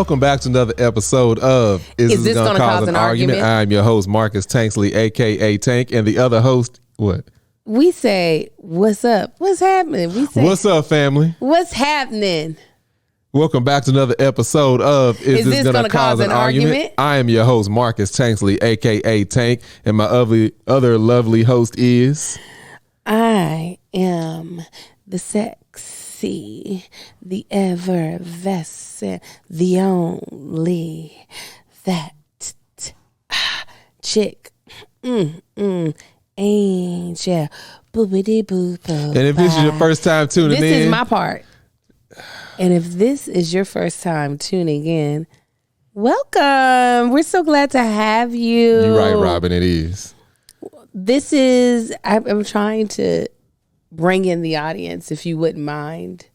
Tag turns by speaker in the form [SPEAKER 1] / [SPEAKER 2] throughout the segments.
[SPEAKER 1] Welcome back to another episode of Is This Gonna Cause an Argument? I'm your host, Marcus Tanksley, a.k.a. Tank, and the other host, what?
[SPEAKER 2] We say, what's up? What's happening? We say,
[SPEAKER 1] what's up, family?
[SPEAKER 2] What's happening?
[SPEAKER 1] Welcome back to another episode of Is This Gonna Cause an Argument? I am your host, Marcus Tanksley, a.k.a. Tank, and my other lovely host is...
[SPEAKER 2] I am the sexy, the effervescent, the only, that chick, angel, boopity boop.
[SPEAKER 1] And if this is your first time tuning in...
[SPEAKER 2] This is my part. And if this is your first time tuning in, welcome. We're so glad to have you.
[SPEAKER 1] You're right, Robin, it is.
[SPEAKER 2] This is, I'm trying to bring in the audience, if you wouldn't mind.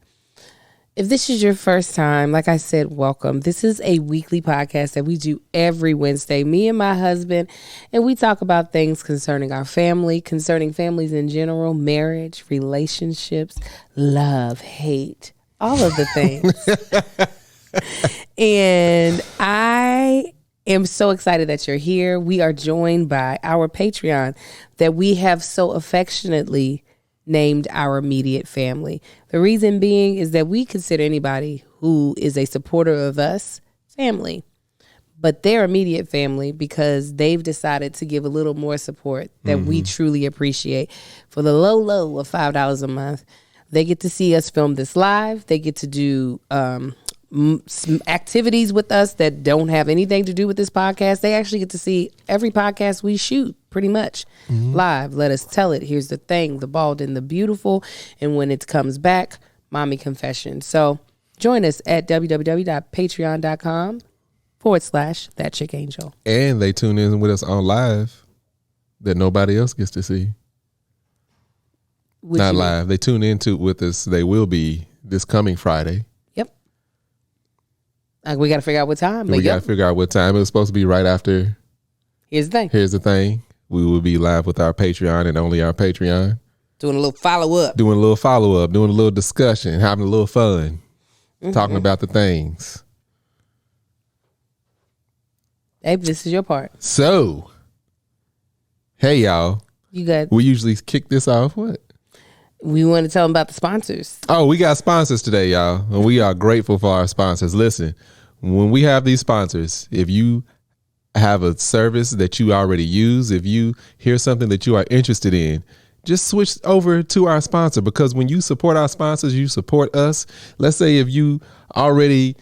[SPEAKER 2] If this is your first time, like I said, welcome. This is a weekly podcast that we do every Wednesday, me and my husband, and we talk about things concerning our family, concerning families in general, marriage, relationships, love, hate, all of the things. And I am so excited that you're here. We are joined by our Patreon that we have so affectionately named our immediate family. The reason being is that we consider anybody who is a supporter of us family, but their immediate family because they've decided to give a little more support that we truly appreciate. For the low of $5 a month, they get to see us film this live. They get to do some activities with us that don't have anything to do with this podcast. They actually get to see every podcast we shoot pretty much live. Let us tell it. Here's the thing, the bald and the beautiful. And when it comes back, mommy confession. So join us at www.patreon.com/thatchickangel.
[SPEAKER 1] And they tune in with us on live that nobody else gets to see. Not live. They tune into with us. They will be this coming Friday.
[SPEAKER 2] Yep. We got to figure out what time.
[SPEAKER 1] We got to figure out what time. It was supposed to be right after.
[SPEAKER 2] Here's the thing. We will be live with our Patreon and only our Patreon. Doing a little follow-up.
[SPEAKER 1] Doing a little discussion, having a little fun, talking about the things.
[SPEAKER 2] Hey, this is your part.
[SPEAKER 1] So, hey, y'all.
[SPEAKER 2] You got.
[SPEAKER 1] We usually kick this off. What?
[SPEAKER 2] We want to tell them about the sponsors.
[SPEAKER 1] Oh, we got sponsors today, y'all. And we are grateful for our sponsors. Listen, when we have these sponsors, if you have a service that you already use, if you hear something that you are interested in, just switch over to our sponsor, because when you support our sponsors, you support us. Let's say if you already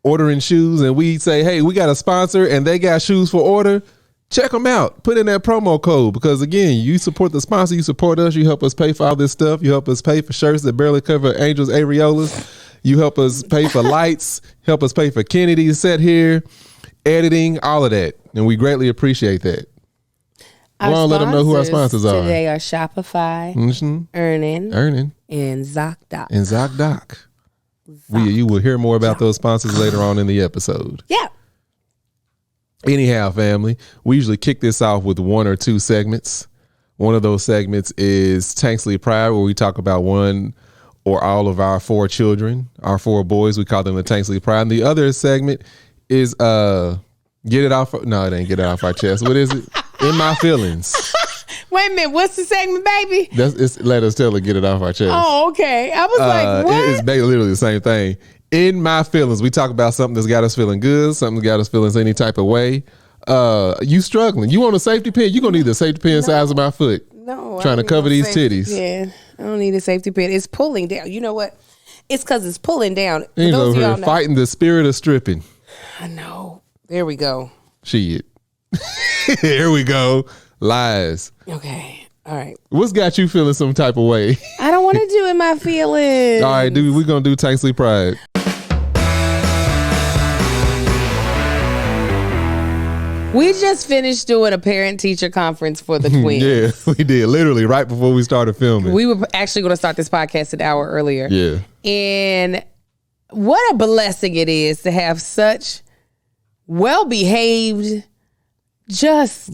[SPEAKER 1] ordering shoes and we say, hey, we got a sponsor and they got shoes for order, check them out. Put in that promo code, because again, you support the sponsor, you support us, you help us pay for all this stuff. You help us pay for shirts that barely cover Angel's areolas. You help us pay for lights, help us pay for Kennedy's set here, editing, all of that. And we greatly appreciate that.
[SPEAKER 2] Our
[SPEAKER 1] want to let them know who our sponsors are.
[SPEAKER 2] Today are Shopify, Earnin, and ZocDoc. You will hear more about those sponsors later on in the episode. Yeah.
[SPEAKER 1] Anyhow, family, we usually kick this off with one or two segments. One of those segments is Tanksley Pride, where we talk about one or all of our four children, our four boys. We call them the Tanksley Pride. And the other segment is Get It Off. No, it ain't Get It Off Our Chest. What is it? In My Feelings.
[SPEAKER 2] Wait a minute. What's the segment, baby?
[SPEAKER 1] It's Let Us Tell Her, Get It Off Our Chest.
[SPEAKER 2] Oh, okay. I was like, what?
[SPEAKER 1] It's literally the same thing. In My Feelings, we talk about something that's got us feeling good, something that's got us feeling any type of way. You struggling. You want a safety pin? You're going to need a safety pin size of my foot.
[SPEAKER 2] No.
[SPEAKER 1] Trying to cover these titties.
[SPEAKER 2] Yeah, I don't need a safety pin. It's pulling down. You know what? It's because it's pulling down.
[SPEAKER 1] He's over here fighting the spirit of stripping.
[SPEAKER 2] I know. There we go.
[SPEAKER 1] Shit. Here we go. Lies.
[SPEAKER 2] Okay. All right.
[SPEAKER 1] What's got you feeling some type of way?
[SPEAKER 2] I don't want to do In My Feelings.
[SPEAKER 1] All right, dude. We're going to do Tanksley Pride.
[SPEAKER 2] We just finished doing a parent-teacher conference for the twins.
[SPEAKER 1] Yeah, we did. Literally right before we started filming.
[SPEAKER 2] We were actually going to start this podcast an hour earlier.
[SPEAKER 1] Yeah.
[SPEAKER 2] And what a blessing it is to have such well-behaved, just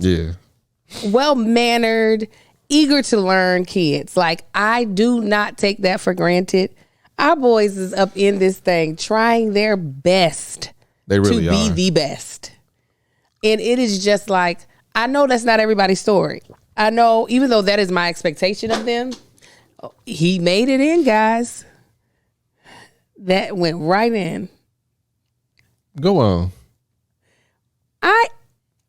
[SPEAKER 2] well-mannered, eager to learn kids. Like, I do not take that for granted. Our boys is up in this thing trying their best
[SPEAKER 1] They really
[SPEAKER 2] to be
[SPEAKER 1] are.
[SPEAKER 2] the best. And it is just like, I know that's not everybody's story. I know, even though that is my expectation of them, he made it in, guys. That went right in.
[SPEAKER 1] Go on.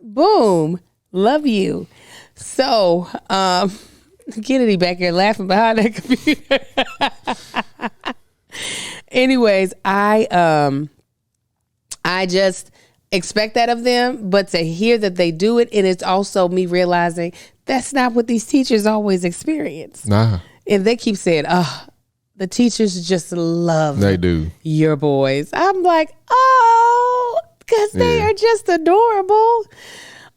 [SPEAKER 2] Boom. Love you. So, Kennedy back here laughing behind that computer. Anyways, I just expect that of them, but to hear that they do it, and it's also me realizing that's not what these teachers always experience.
[SPEAKER 1] Nah.
[SPEAKER 2] And they keep saying, the teachers just love
[SPEAKER 1] They do.
[SPEAKER 2] your boys. I'm like, because they are just adorable.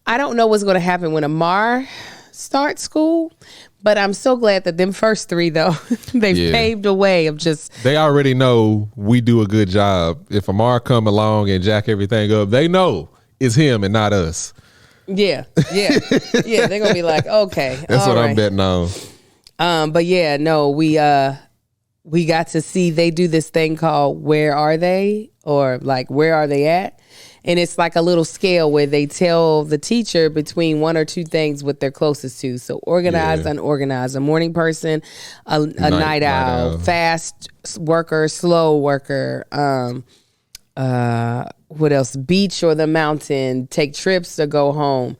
[SPEAKER 2] I don't know what's going to happen when Amar starts school, but I'm so glad that them first three, though, they've paved a way of just.
[SPEAKER 1] They already know we do a good job. If Amar come along and jack everything up, they know it's him and not us.
[SPEAKER 2] Yeah. They're going to be like, okay.
[SPEAKER 1] That's what I'm betting on.
[SPEAKER 2] But yeah, no, we got to see they do this thing called Where Are They? Or like, Where Are They At? And it's like a little scale where they tell the teacher between one or two things what they're closest to. So organized, unorganized, a morning person, a night owl, fast worker, slow worker, what else? Beach or the mountain, take trips or go home.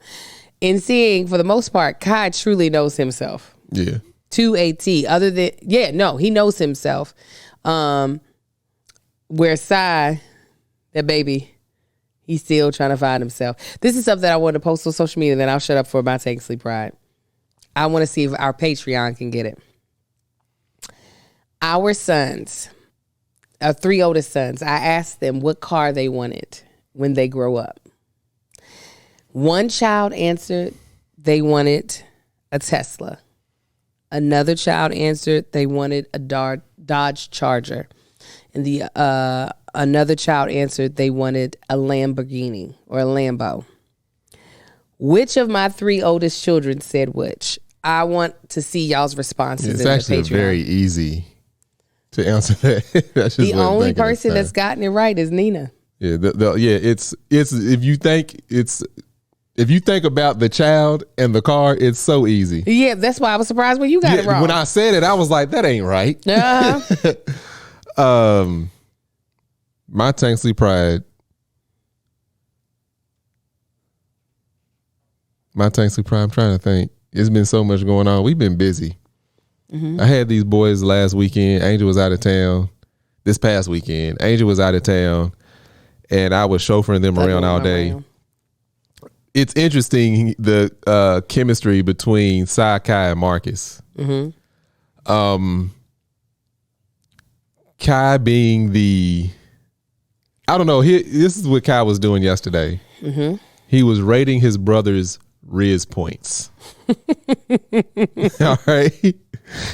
[SPEAKER 2] And seeing, for the most part, Kai truly knows himself.
[SPEAKER 1] Yeah.
[SPEAKER 2] To a T. Other than, he knows himself. Where Sai, that baby, he's still trying to find himself. This is something that I want to post on social media, then I'll shut up for my Tanksley Pride. I want to see if our Patreon can get it. Our sons, our three oldest sons, I asked them what car they wanted when they grow up. One child answered they wanted a Tesla. Another child answered they wanted a Dodge Charger. And another child answered they wanted a Lamborghini or a Lambo. Which of my three oldest children said which? I want to see y'all's responses.
[SPEAKER 1] It's actually very easy to answer that. That's just
[SPEAKER 2] the only person that's gotten it right is Nina.
[SPEAKER 1] Yeah, it's if you think about the child and the car, it's so easy.
[SPEAKER 2] Yeah, that's why I was surprised when you got it wrong.
[SPEAKER 1] When I said it, I was like, that ain't right. My Tanksley Pride. I'm trying to think. It's been so much going on. We've been busy. Mm-hmm. I had these boys last weekend. Angel was out of town. This past weekend, Angel was out of town, and I was chauffeuring them around all day. It's interesting, the chemistry between Sai, Kai, and Marcus. Mm-hmm. Kai being I don't know. This is what Kai was doing yesterday. Mm-hmm. He was rating his brother's Riz points. All right.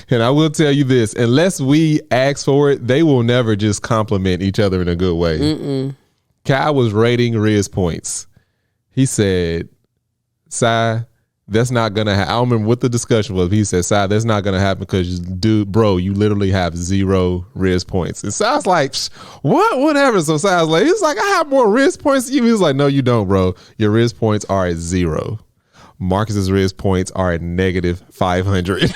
[SPEAKER 1] And I will tell you this, unless we ask for it, they will never just compliment each other in a good way. Mm-mm. Kai was rating Riz points. He said, Sai, that's not going to happen. I don't remember what the discussion was. But he said, Sai, that's not going to happen because, dude, bro, you literally have 0 Riz points. And Sai's like, what? Whatever. So Sai's like, he's like, I have more Riz points than you. He's like, no, you don't, bro. Your Riz points are at 0. Marcus's Riz points are at negative 500.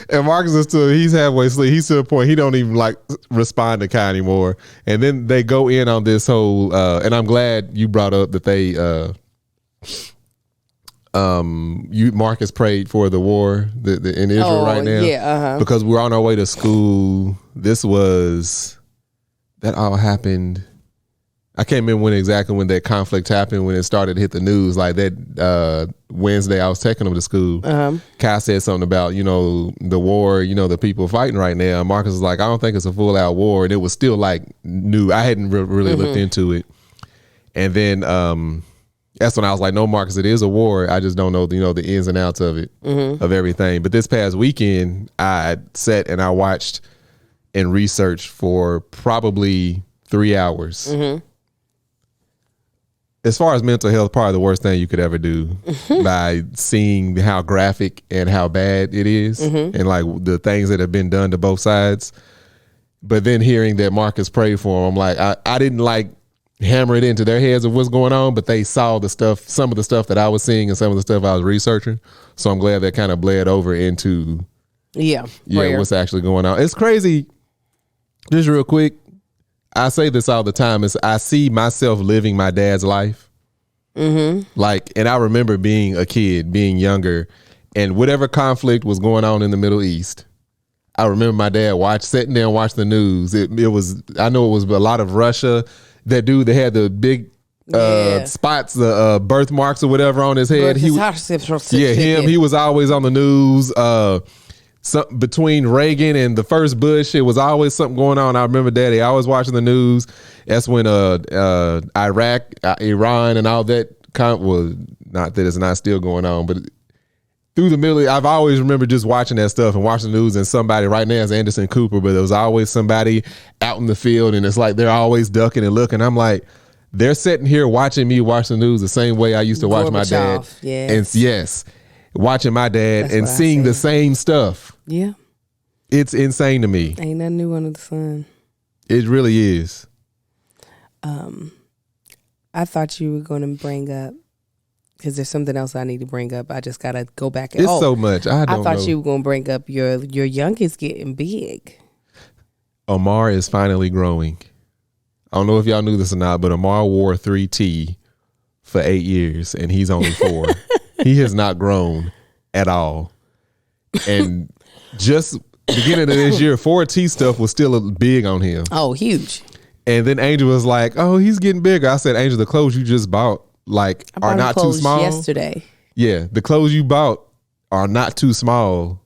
[SPEAKER 1] And Marcus is he's halfway asleep. He's to the point he don't even like respond to Kai anymore. And then they go in on this whole and I'm glad you brought up that they Marcus prayed for the war in Israel right now.
[SPEAKER 2] Yeah,
[SPEAKER 1] because we're on our way to school. That all happened. I can't remember when that conflict happened, when it started to hit the news. Like that Wednesday, I was taking him to school. Kai said something about, the war, the people fighting right now. Marcus was like, I don't think it's a full out war. And it was still like new. I hadn't really looked into it. And then that's when I was like, no, Marcus, it is a war. I just don't know, the ins and outs of it, of everything. But this past weekend, I sat and I watched and researched for probably 3 hours. As far as mental health, probably the worst thing you could ever do by seeing how graphic and how bad it is and like the things that have been done to both sides. But then hearing that Marcus prayed for him, I'm like, I didn't like hammer it into their heads of what's going on, but they saw the stuff, some of the stuff that I was seeing and some of the stuff I was researching. So I'm glad that kind of bled over into what's actually going on. It's crazy. Just real quick, I say this all the time, is I see myself living my dad's life. Like, and I remember being a kid, being younger, and whatever conflict was going on in the Middle East, I remember my dad sitting there and watching the news. It was, I know it was a lot of Russia. That dude that had the big spots, the birthmarks or whatever on his head. He was always on the news. Between Reagan and the first Bush, it was always something going on. I remember Daddy always watching the news. That's when Iraq, Iran, and all that was, not that it's not still going on, but through the middle, I've always remembered just watching that stuff and watching the news, and somebody right now is Anderson Cooper, but there was always somebody out in the field, and it's like they're always ducking and looking. I'm like, they're sitting here watching me watch the news the same way I used to watch my dad. And watching my dad and seeing the same stuff.
[SPEAKER 2] Yeah.
[SPEAKER 1] It's insane to me.
[SPEAKER 2] Ain't nothing new under the sun.
[SPEAKER 1] It really is.
[SPEAKER 2] I thought you were going to bring up, because there's something else I need to bring up. I just got to go back.
[SPEAKER 1] It's so much. I
[SPEAKER 2] thought you were going to bring up your youngest getting big.
[SPEAKER 1] Amar is finally growing. I don't know if y'all knew this or not, but Amar wore 3T for 8 years, and he's only 4. He has not grown at all. And just beginning of this year, 4T stuff was still big on him.
[SPEAKER 2] Oh, huge.
[SPEAKER 1] And then Angel was like, oh, he's getting bigger. I said, Angel, the clothes you just bought are not too small.
[SPEAKER 2] Yesterday.
[SPEAKER 1] Yeah, the clothes you bought are not too small,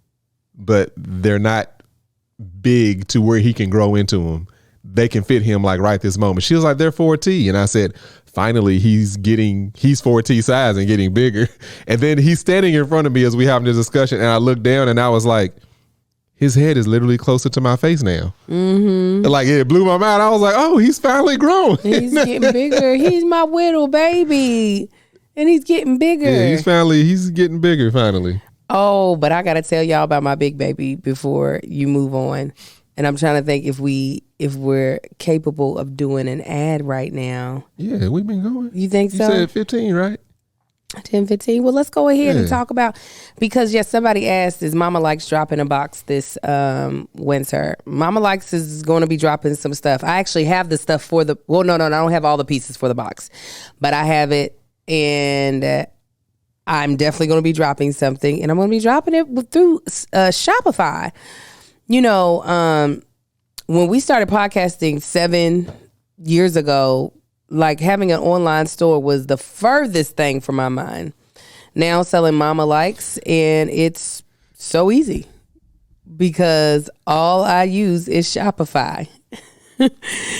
[SPEAKER 1] but they're not big to where he can grow into them. They can fit him like right this moment. She was like, they're 4T. And I said, finally, he's 4T size and getting bigger. And then he's standing in front of me as we having this discussion. And I looked down and I was like, his head is literally closer to my face now. Like, it blew my mind. I was like, oh, he's finally grown.
[SPEAKER 2] He's getting bigger. He's my little baby. And he's getting bigger.
[SPEAKER 1] Yeah, he's getting bigger finally.
[SPEAKER 2] Oh, but I got to tell y'all about my big baby before you move on. And I'm trying to think if we're capable of doing an ad right now.
[SPEAKER 1] Yeah, we've been going.
[SPEAKER 2] You think so?
[SPEAKER 1] You said 15, right?
[SPEAKER 2] 10, 15. Well, let's go ahead and talk about, because somebody asked, is Mama Likes dropping a box this winter? Mama Likes is going to be dropping some stuff. I actually have the stuff for no, I don't have all the pieces for the box, but I have it, and I'm definitely going to be dropping something, and I'm going to be dropping it through Shopify. You know, when we started podcasting 7 years ago, like having an online store was the furthest thing from my mind. Now selling Mama Likes, and it's so easy because all I use is Shopify.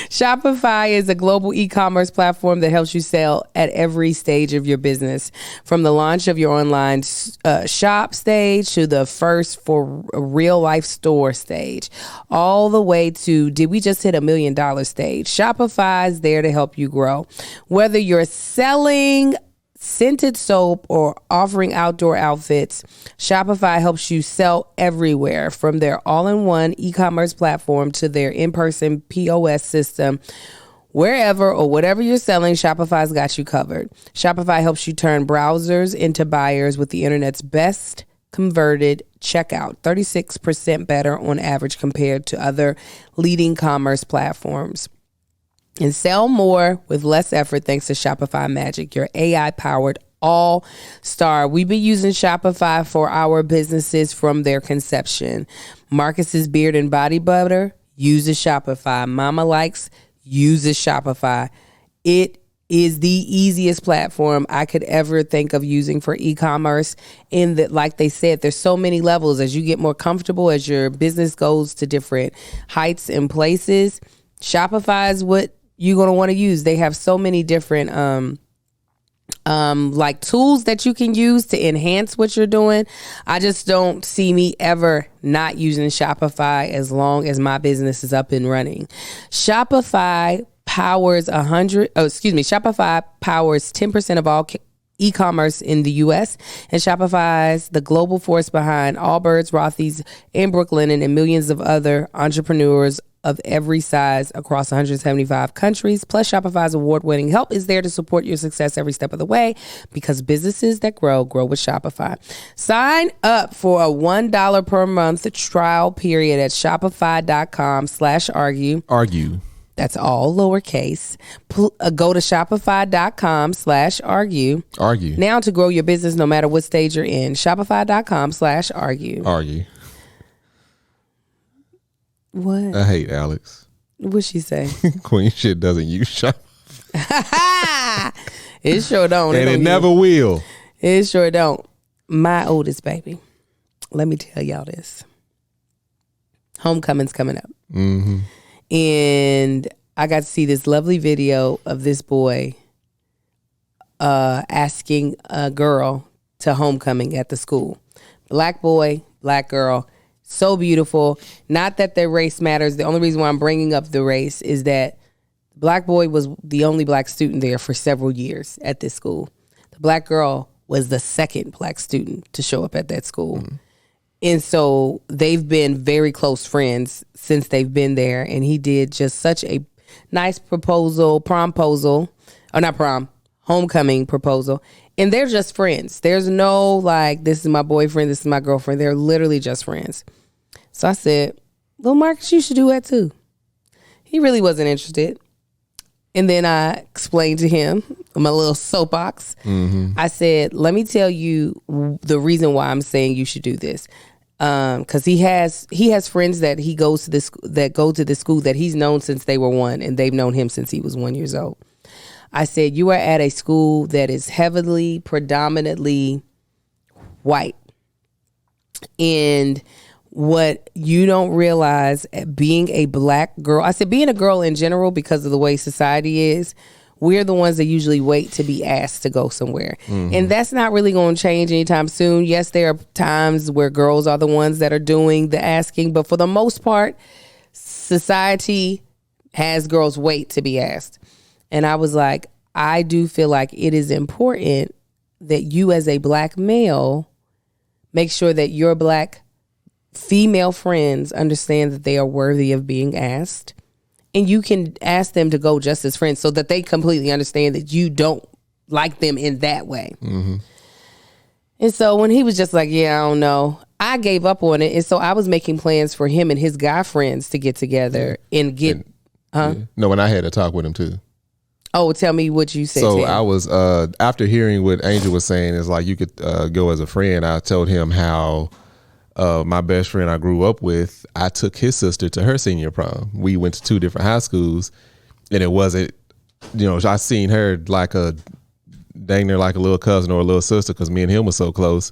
[SPEAKER 2] Shopify is a global e-commerce platform that helps you sell at every stage of your business, from the launch of your online shop stage to the first for a real life store stage, all the way to did we just hit $1 million stage. Shopify is there to help you grow. Whether you're selling scented soap or offering outdoor outfits, Shopify helps you sell everywhere, from their all-in-one e-commerce platform to their in-person POS system. Wherever or whatever you're selling, Shopify's got you covered. Shopify helps you turn browsers into buyers with the internet's best converted checkout, 36% better on average compared to other leading commerce platforms. And sell more with less effort thanks to Shopify Magic, your AI-powered all-star. We've been using Shopify for our businesses from their conception. Marcus's Beard and Body Butter uses Shopify. Mama Likes uses Shopify. It is the easiest platform I could ever think of using for e-commerce. In that, like they said, there's so many levels. As you get more comfortable, as your business goes to different heights and places, Shopify is what you're going to want to use. They have so many different like tools that you can use to enhance what you're doing. I just don't see me ever not using Shopify as long as my business is up and running. Shopify powers Shopify powers 10% of all e-commerce in the U.S. and Shopify's the global force behind Allbirds, Rothy's, and Brooklinen, and millions of other entrepreneurs of every size across 175 countries. Plus, Shopify's award-winning help is there to support your success every step of the way, because businesses that grow with Shopify. Sign up for a $1 per month trial period at shopify.com/argue.
[SPEAKER 1] Argue.
[SPEAKER 2] That's all lowercase. Go to shopify.com/argue.
[SPEAKER 1] Argue.
[SPEAKER 2] Now to grow your business no matter what stage you're in. Shopify.com/argue.
[SPEAKER 1] Argue.
[SPEAKER 2] What?
[SPEAKER 1] I hate Alex.
[SPEAKER 2] What'd she say?
[SPEAKER 1] Queen shit doesn't use Shopify.
[SPEAKER 2] It sure don't.
[SPEAKER 1] And it never will.
[SPEAKER 2] It sure don't. My oldest baby. Let me tell y'all this. Homecoming's coming up.
[SPEAKER 1] Mm-hmm.
[SPEAKER 2] And I got to see this lovely video of this boy asking a girl to homecoming at the school. Black boy, black girl. So beautiful. Not that their race matters. The only reason why I'm bringing up the race is that the black boy was the only black student there for several years at this school. The black girl was the second black student to show up at that school. Mm-hmm. And so they've been very close friends since they've been there. And he did just such a nice homecoming proposal. And they're just friends. There's no like, this is my boyfriend, this is my girlfriend. They're literally just friends. So I said, "Little Marcus, you should do that too." He really wasn't interested. And then I explained to him my little soapbox. Mm-hmm. I said, "Let me tell you the reason why I'm saying you should do this." Because he has friends that he goes to this that go to this school that he's known since they were 1, and they've known him since he was 1 year old. I said, "You are at a school that is heavily, predominantly white, and what you don't realize, being a black girl," I said, being a girl in general, because of the way society is, we're the ones that usually wait to be asked to go somewhere. Mm-hmm. And that's not really going to change anytime soon. Yes, there are times where girls are the ones that are doing the asking, but for the most part, society has girls wait to be asked. And I was like, I do feel like it is important that you as a black male make sure that your black female friends understand that they are worthy of being asked. And you can ask them to go just as friends so that they completely understand that you don't like them in that way. Mm-hmm. And so when he was just like, "Yeah, I don't know," I gave up on it. And so I was making plans for him and his guy friends to get together and get...
[SPEAKER 1] No, and I had to talk with him too.
[SPEAKER 2] Oh, tell me what you said.
[SPEAKER 1] So I was, after hearing what Angel was saying, is like you could go as a friend. I told him how my best friend I grew up with, I took his sister to her senior prom. We went to 2 different high schools, and it wasn't, I seen her like dang near like a little cousin or a little sister, because me and him was so close.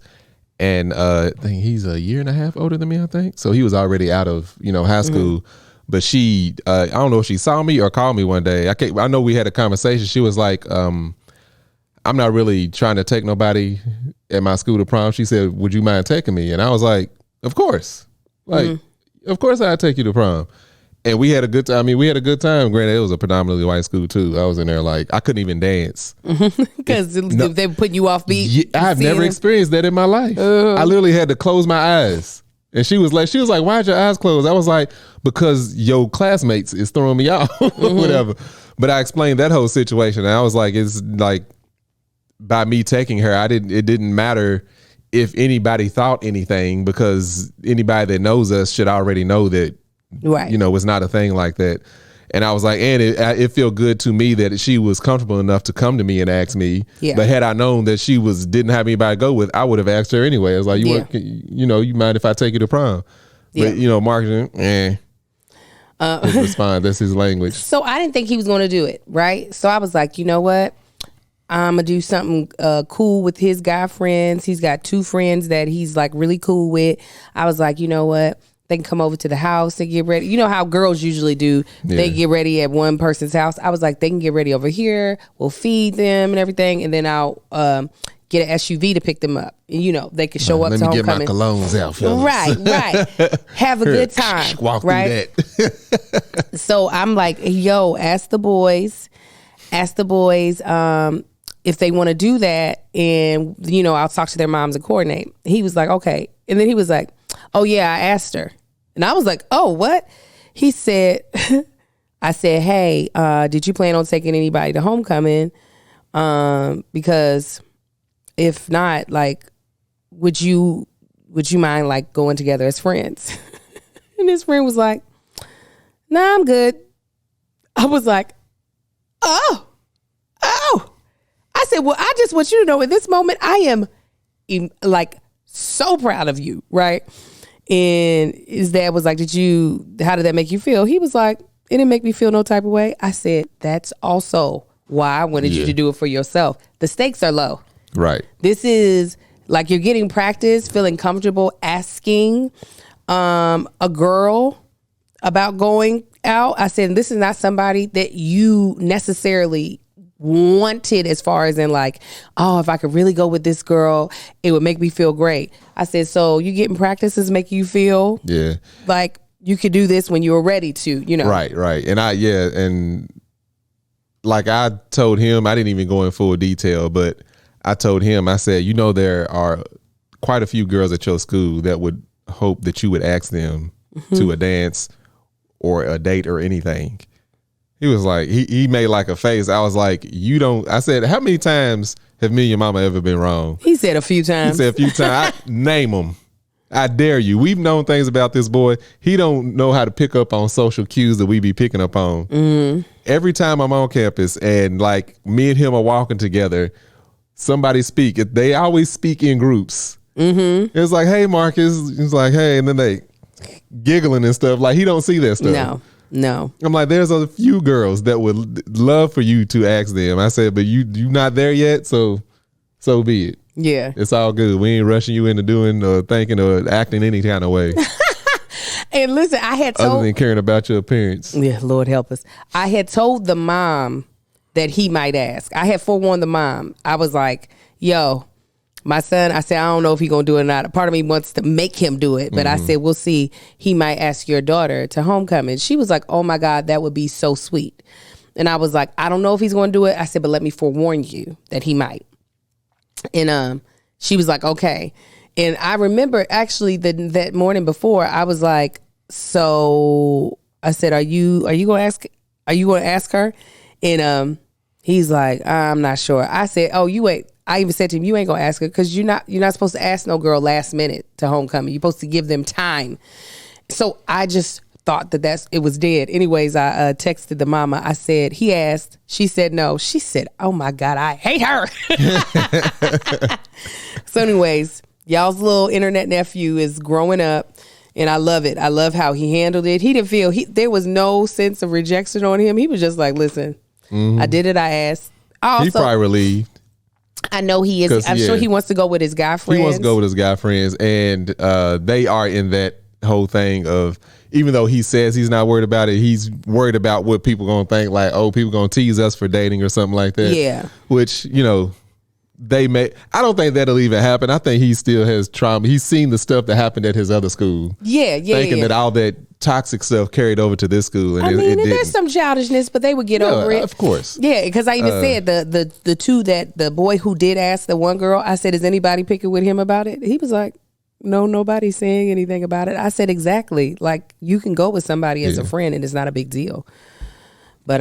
[SPEAKER 1] And I think he's a year and a half older than me, I think. So he was already out of, high school. Mm-hmm. But she, I don't know if she saw me or called me one day. I know we had a conversation. She was like, "I'm not really trying to take nobody at my school to prom." She said, "Would you mind taking me?" And I was like, "Of course. Of course I'd take you to prom." And we had a good time. I mean, we had a good time. Granted, it was a predominantly white school too. I was in there like, I couldn't even dance.
[SPEAKER 2] Because they were putting you off beat.
[SPEAKER 1] Yeah, I've never experienced that in my life. I literally had to close my eyes. And she was like, "Why'd your eyes close?" I was like, "Because your classmates is throwing me off," whatever. But I explained that whole situation, and I was like, it's like, by me taking her, it didn't matter if anybody thought anything, because anybody that knows us should already know that, right, it's not a thing like that. And I was like, and it felt good to me that she was comfortable enough to come to me and ask me. Yeah. But had I known that she didn't have anybody to go with, I would have asked her anyway. I was like, you mind if I take you to prom? Yeah. But Mark, respond. That's his language.
[SPEAKER 2] So I didn't think he was going to do it, right? So I was like, you know what? I'm going to do something cool with his guy friends. He's got 2 friends that he's like really cool with. I was like, you know what? They can come over to the house and get ready. You know how girls usually do. Yeah. They get ready at one person's house. I was like, they can get ready over here. We'll feed them and everything. And then I'll get an SUV to pick them up. And, they can show up to homecoming.
[SPEAKER 1] Let me get my colognes out, fellas.
[SPEAKER 2] Right. Have a good time.
[SPEAKER 1] Walk
[SPEAKER 2] right?
[SPEAKER 1] through that.
[SPEAKER 2] So I'm like, yo, ask the boys if they want to do that. And, I'll talk to their moms and coordinate. He was like, okay. And then he was like, oh, yeah, I asked her. And I was like, oh, what? He said, I said, hey, did you plan on taking anybody to homecoming? Because if not, like, would you mind like going together as friends? And his friend was like, nah, I'm good. I was like, oh. I said, well, I just want you to know in this moment, I am like so proud of you, right? And his dad was like, how did that make you feel? He was like, it didn't make me feel no type of way. I said, that's also why I wanted you to do it for yourself. The stakes are low.
[SPEAKER 1] Right.
[SPEAKER 2] This is like you're getting practice, feeling comfortable asking a girl about going out. I said, this is not somebody that you necessarily wanted as far as in like, oh, if I could really go with this girl, it would make me feel great. I said, so you getting practices make you feel like you could do this when you were ready to, you know.
[SPEAKER 1] Right. And and like I told him, I didn't even go in full detail, but I told him, I said, you know, there are quite a few girls at your school that would hope that you would ask them to a dance or a date or anything. He was like, he made like a face. I was like, you don't. I said, how many times have me and your mama ever been wrong?
[SPEAKER 2] He said a few times.
[SPEAKER 1] He said a few times. Name them. I dare you. We've known things about this boy. He don't know how to pick up on social cues that we be picking up on. Every time I'm on campus and like me and him are walking together, somebody speak. They always speak in groups. It's like, hey, Marcus. It's like, hey, and then they giggling and stuff. Like he don't see that stuff.
[SPEAKER 2] No.
[SPEAKER 1] I'm like, there's a few girls that would love for you to ask them. I said, but you not there yet, so be it.
[SPEAKER 2] Yeah.
[SPEAKER 1] It's all good. We ain't rushing you into doing or thinking or acting any kind of way.
[SPEAKER 2] And listen, I had told...
[SPEAKER 1] Other than caring about your appearance.
[SPEAKER 2] Yeah, Lord help us. I had told the mom that he might ask. I had forewarned the mom. I was like, yo, my son, I said, I don't know if he's going to do it or not. Part of me wants to make him do it. But I said, we'll see. He might ask your daughter to homecoming. She was like, oh, my God, that would be so sweet. And I was like, I don't know if he's going to do it. I said, but let me forewarn you that he might. And she was like, okay. And I remember actually that morning before, I was like, so I said, are you going to ask her? And he's like, I'm not sure. I said, oh, you ain't. I even said to him, you ain't gonna ask her because you're not supposed to ask no girl last minute to homecoming. You're supposed to give them time. So I just thought that it was dead. Anyways, I texted the mama. I said, he asked. She said no. She said, oh my God, I hate her. So anyways, y'all's little internet nephew is growing up and I love it. I love how he handled it. He didn't feel, there was no sense of rejection on him. He was just like, listen, I did it. I asked.
[SPEAKER 1] He probably relieved.
[SPEAKER 2] I know he is. I'm sure he wants to go with his guy friends.
[SPEAKER 1] He wants to go with his guy friends. And they are in that whole thing of, even though he says he's not worried about it, he's worried about what people going to think, like, oh, people going to tease us for dating or something like that.
[SPEAKER 2] Yeah.
[SPEAKER 1] Which, you know, they may, I don't think that'll even happen. I think he still has trauma. He's seen the stuff that happened at his other school. Thinking that all that toxic stuff carried over to this school. And it
[SPEAKER 2] there's some childishness, but they would get over it.
[SPEAKER 1] Of course.
[SPEAKER 2] Yeah, because I even said the two that the boy who did ask the one girl, I said, is anybody picking with him about it? He was like, no, nobody's saying anything about it. I said, exactly. Like, you can go with somebody as a friend and it's not a big deal. But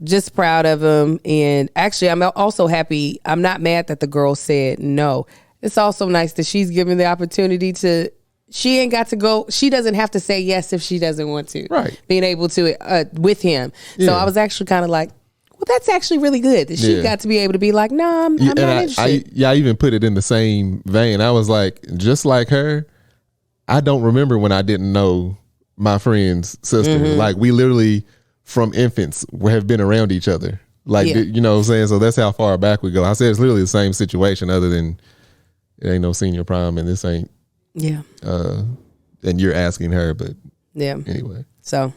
[SPEAKER 2] just proud of him. And actually, I'm also happy. I'm not mad that the girl said no. It's also nice that she's given the opportunity to, she ain't got to go. She doesn't have to say yes if she doesn't want to.
[SPEAKER 1] Right.
[SPEAKER 2] Being able to with him. Yeah. So I was actually kind of like, well, that's actually really good that she got to be able to be like, nah, I'm not interested.
[SPEAKER 1] I even put it in the same vein. I was like, just like her, I don't remember when I didn't know my friend's sister. Like, we literally from infants have been around each other. Like, you know what I'm saying? So that's how far back we go. I said it's literally the same situation other than it ain't no senior prom and this ain't.
[SPEAKER 2] Yeah.
[SPEAKER 1] And you're asking her, but anyway.
[SPEAKER 2] So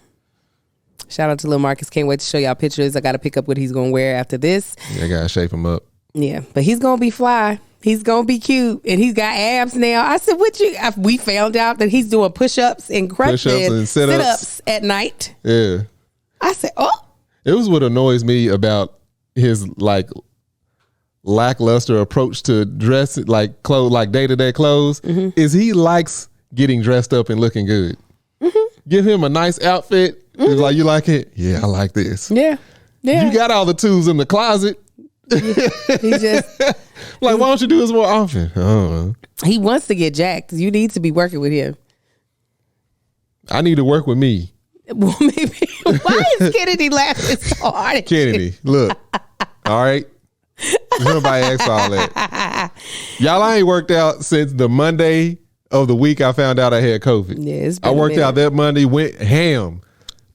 [SPEAKER 2] shout out to Lil Marcus. Can't wait to show y'all pictures. I got to pick up what he's going to wear after this.
[SPEAKER 1] Yeah, I got to shape him up.
[SPEAKER 2] Yeah, but he's going to be fly. He's going to be cute. And he's got abs now. I said, we found out that he's doing push-ups and crunches and sit-ups at night.
[SPEAKER 1] Yeah.
[SPEAKER 2] I said, oh.
[SPEAKER 1] It was what annoys me about his like lackluster approach to dress, like clothes, like day-to-day clothes, is he likes getting dressed up and looking good. give him a nice outfit. He's like, you like it? Yeah, I like this.
[SPEAKER 2] Yeah. Yeah.
[SPEAKER 1] You got all the tools in the closet.
[SPEAKER 2] He just
[SPEAKER 1] like, why don't you do this more often? I don't know.
[SPEAKER 2] He wants to get jacked. You need to be working with him.
[SPEAKER 1] I need to work with me.
[SPEAKER 2] Well, maybe. Why is Kennedy laughing so hard at
[SPEAKER 1] Kennedy, look. All right. Nobody asked all that. Y'all, I ain't worked out since the Monday of the week I found out I had COVID.
[SPEAKER 2] Yeah, it's been
[SPEAKER 1] I
[SPEAKER 2] a
[SPEAKER 1] worked
[SPEAKER 2] minute.
[SPEAKER 1] out that Monday, went ham.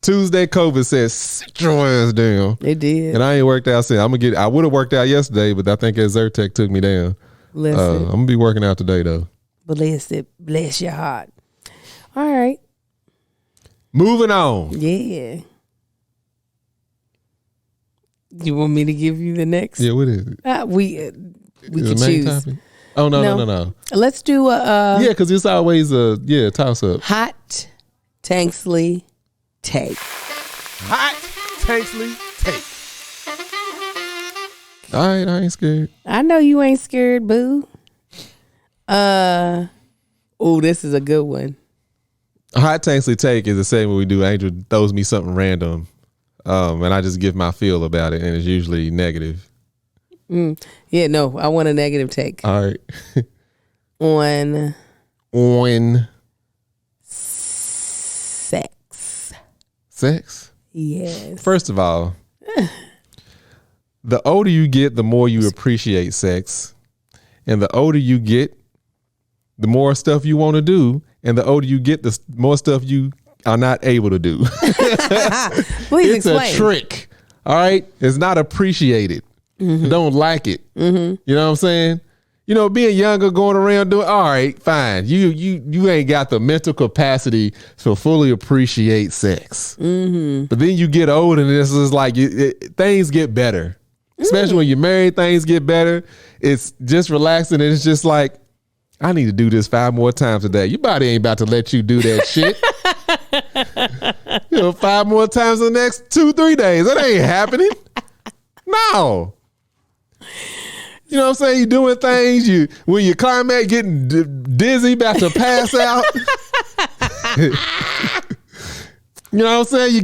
[SPEAKER 1] Tuesday, COVID said, sit your ass down.
[SPEAKER 2] It did.
[SPEAKER 1] And I ain't worked out since. I would have worked out yesterday, but I think that Zyrtec took me down.
[SPEAKER 2] Listen.
[SPEAKER 1] I'm going to be working out today, though.
[SPEAKER 2] Bless your heart. All right.
[SPEAKER 1] Moving on.
[SPEAKER 2] Yeah. You want me to give you the next?
[SPEAKER 1] Yeah, what is it?
[SPEAKER 2] We
[SPEAKER 1] Is
[SPEAKER 2] can
[SPEAKER 1] it main
[SPEAKER 2] choose.
[SPEAKER 1] topic? Oh, no.
[SPEAKER 2] Let's do a
[SPEAKER 1] Yeah, because it's always a toss up.
[SPEAKER 2] hot Tanksley take.
[SPEAKER 1] Hot Tanksley take. All right, I ain't scared.
[SPEAKER 2] I know you ain't scared, boo. Oh, this is a good one.
[SPEAKER 1] A hot Tanksley take is the same when we do. Angel throws me something random, and I just give my feel about it, and it's usually negative.
[SPEAKER 2] Yeah, no, I want a negative take
[SPEAKER 1] All right.
[SPEAKER 2] on sex. Yes.
[SPEAKER 1] First of all, the older you get, the more you appreciate sex. And the older you get, the more stuff you want to do. And the older you get, the more stuff you are not able to do.
[SPEAKER 2] Please
[SPEAKER 1] It's
[SPEAKER 2] explain.
[SPEAKER 1] a trick. All right. It's not appreciated. I don't like it. You know what I'm saying? You know, being younger, going around doing, all right, fine. You ain't got the mental capacity to fully appreciate sex. But then you get older and this is like, things get better. Especially when you're married, things get better. It's just relaxing and it's just like, I need to do this 5 more times a day. Your body ain't about to let you do that shit. 5 more times in the next 2-3 days. That ain't happening. No. You know what I'm saying? You doing things. When you climax, getting dizzy, about to pass out. You know what I'm saying?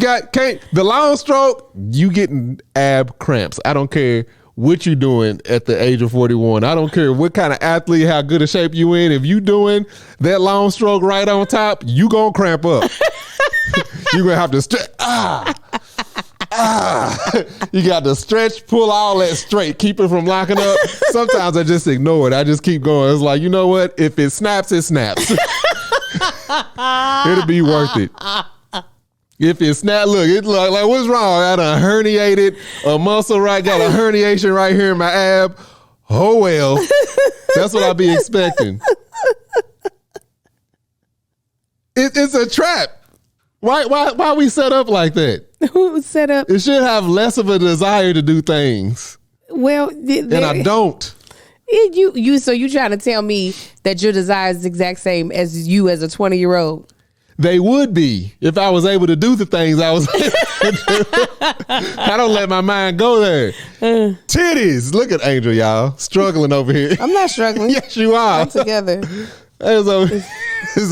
[SPEAKER 1] The long stroke, you getting ab cramps. I don't care what you doing at the age of 41. I don't care what kind of athlete, how good a shape you in. If you doing that long stroke right on top, you gonna cramp up. You gonna have to stretch. You got to stretch, pull all that straight, keep it from locking up. Sometimes I just ignore it. I just keep going. It's like, you know what? If it snaps, it snaps. It'll be worth it. If it snap, look, it look like what's wrong? I done herniated a muscle right, got a herniation right here in my ab. Oh well. That's what I be expecting. It's a trap. Why we set up like that?
[SPEAKER 2] Who set up?
[SPEAKER 1] It should have less of a desire to do things.
[SPEAKER 2] Well,
[SPEAKER 1] And I don't.
[SPEAKER 2] So you trying to tell me that your desire is the exact same as you as a 20-year-old?
[SPEAKER 1] They would be if I was able to do the things I was able to do. I don't let my mind go there. Titties. Look at Angel, y'all. Struggling over here.
[SPEAKER 2] I'm not struggling.
[SPEAKER 1] Yes, you are.
[SPEAKER 2] I'm together.
[SPEAKER 1] It's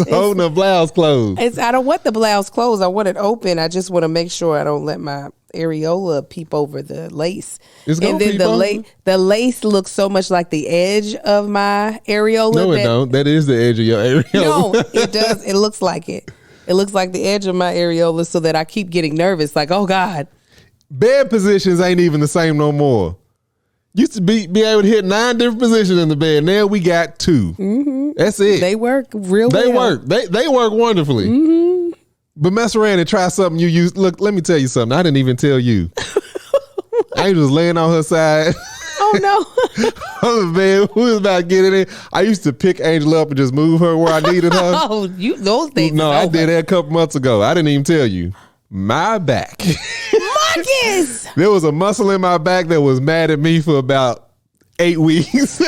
[SPEAKER 1] holding the blouse closed.
[SPEAKER 2] I don't want the blouse closed. I want it open. I just want to make sure I don't let my areola peep over the lace.
[SPEAKER 1] It's gonna
[SPEAKER 2] and then
[SPEAKER 1] peep
[SPEAKER 2] the
[SPEAKER 1] over?
[SPEAKER 2] the lace looks so much like the edge of my areola.
[SPEAKER 1] No, it don't. That is the edge of your areola.
[SPEAKER 2] No, it does. It looks like it. It looks like the edge of my areola, so that I keep getting nervous. Like, oh God.
[SPEAKER 1] Bed positions ain't even the same no more. Used to be able to hit 9 different positions in the bed. Now we got 2. That's it.
[SPEAKER 2] They work real
[SPEAKER 1] They
[SPEAKER 2] well.
[SPEAKER 1] work. They work wonderfully. But mess around and try something you use. Look, let me tell you something. I didn't even tell you. I was laying on her side.
[SPEAKER 2] Oh no.
[SPEAKER 1] On the bed. Who was about to get in it? I used to pick Angel up and just move her where I needed her.
[SPEAKER 2] Oh, those things.
[SPEAKER 1] No, I did that a couple months ago. I didn't even tell you. My back.
[SPEAKER 2] Marcus.
[SPEAKER 1] There was a muscle in my back that was mad at me for about 8 weeks.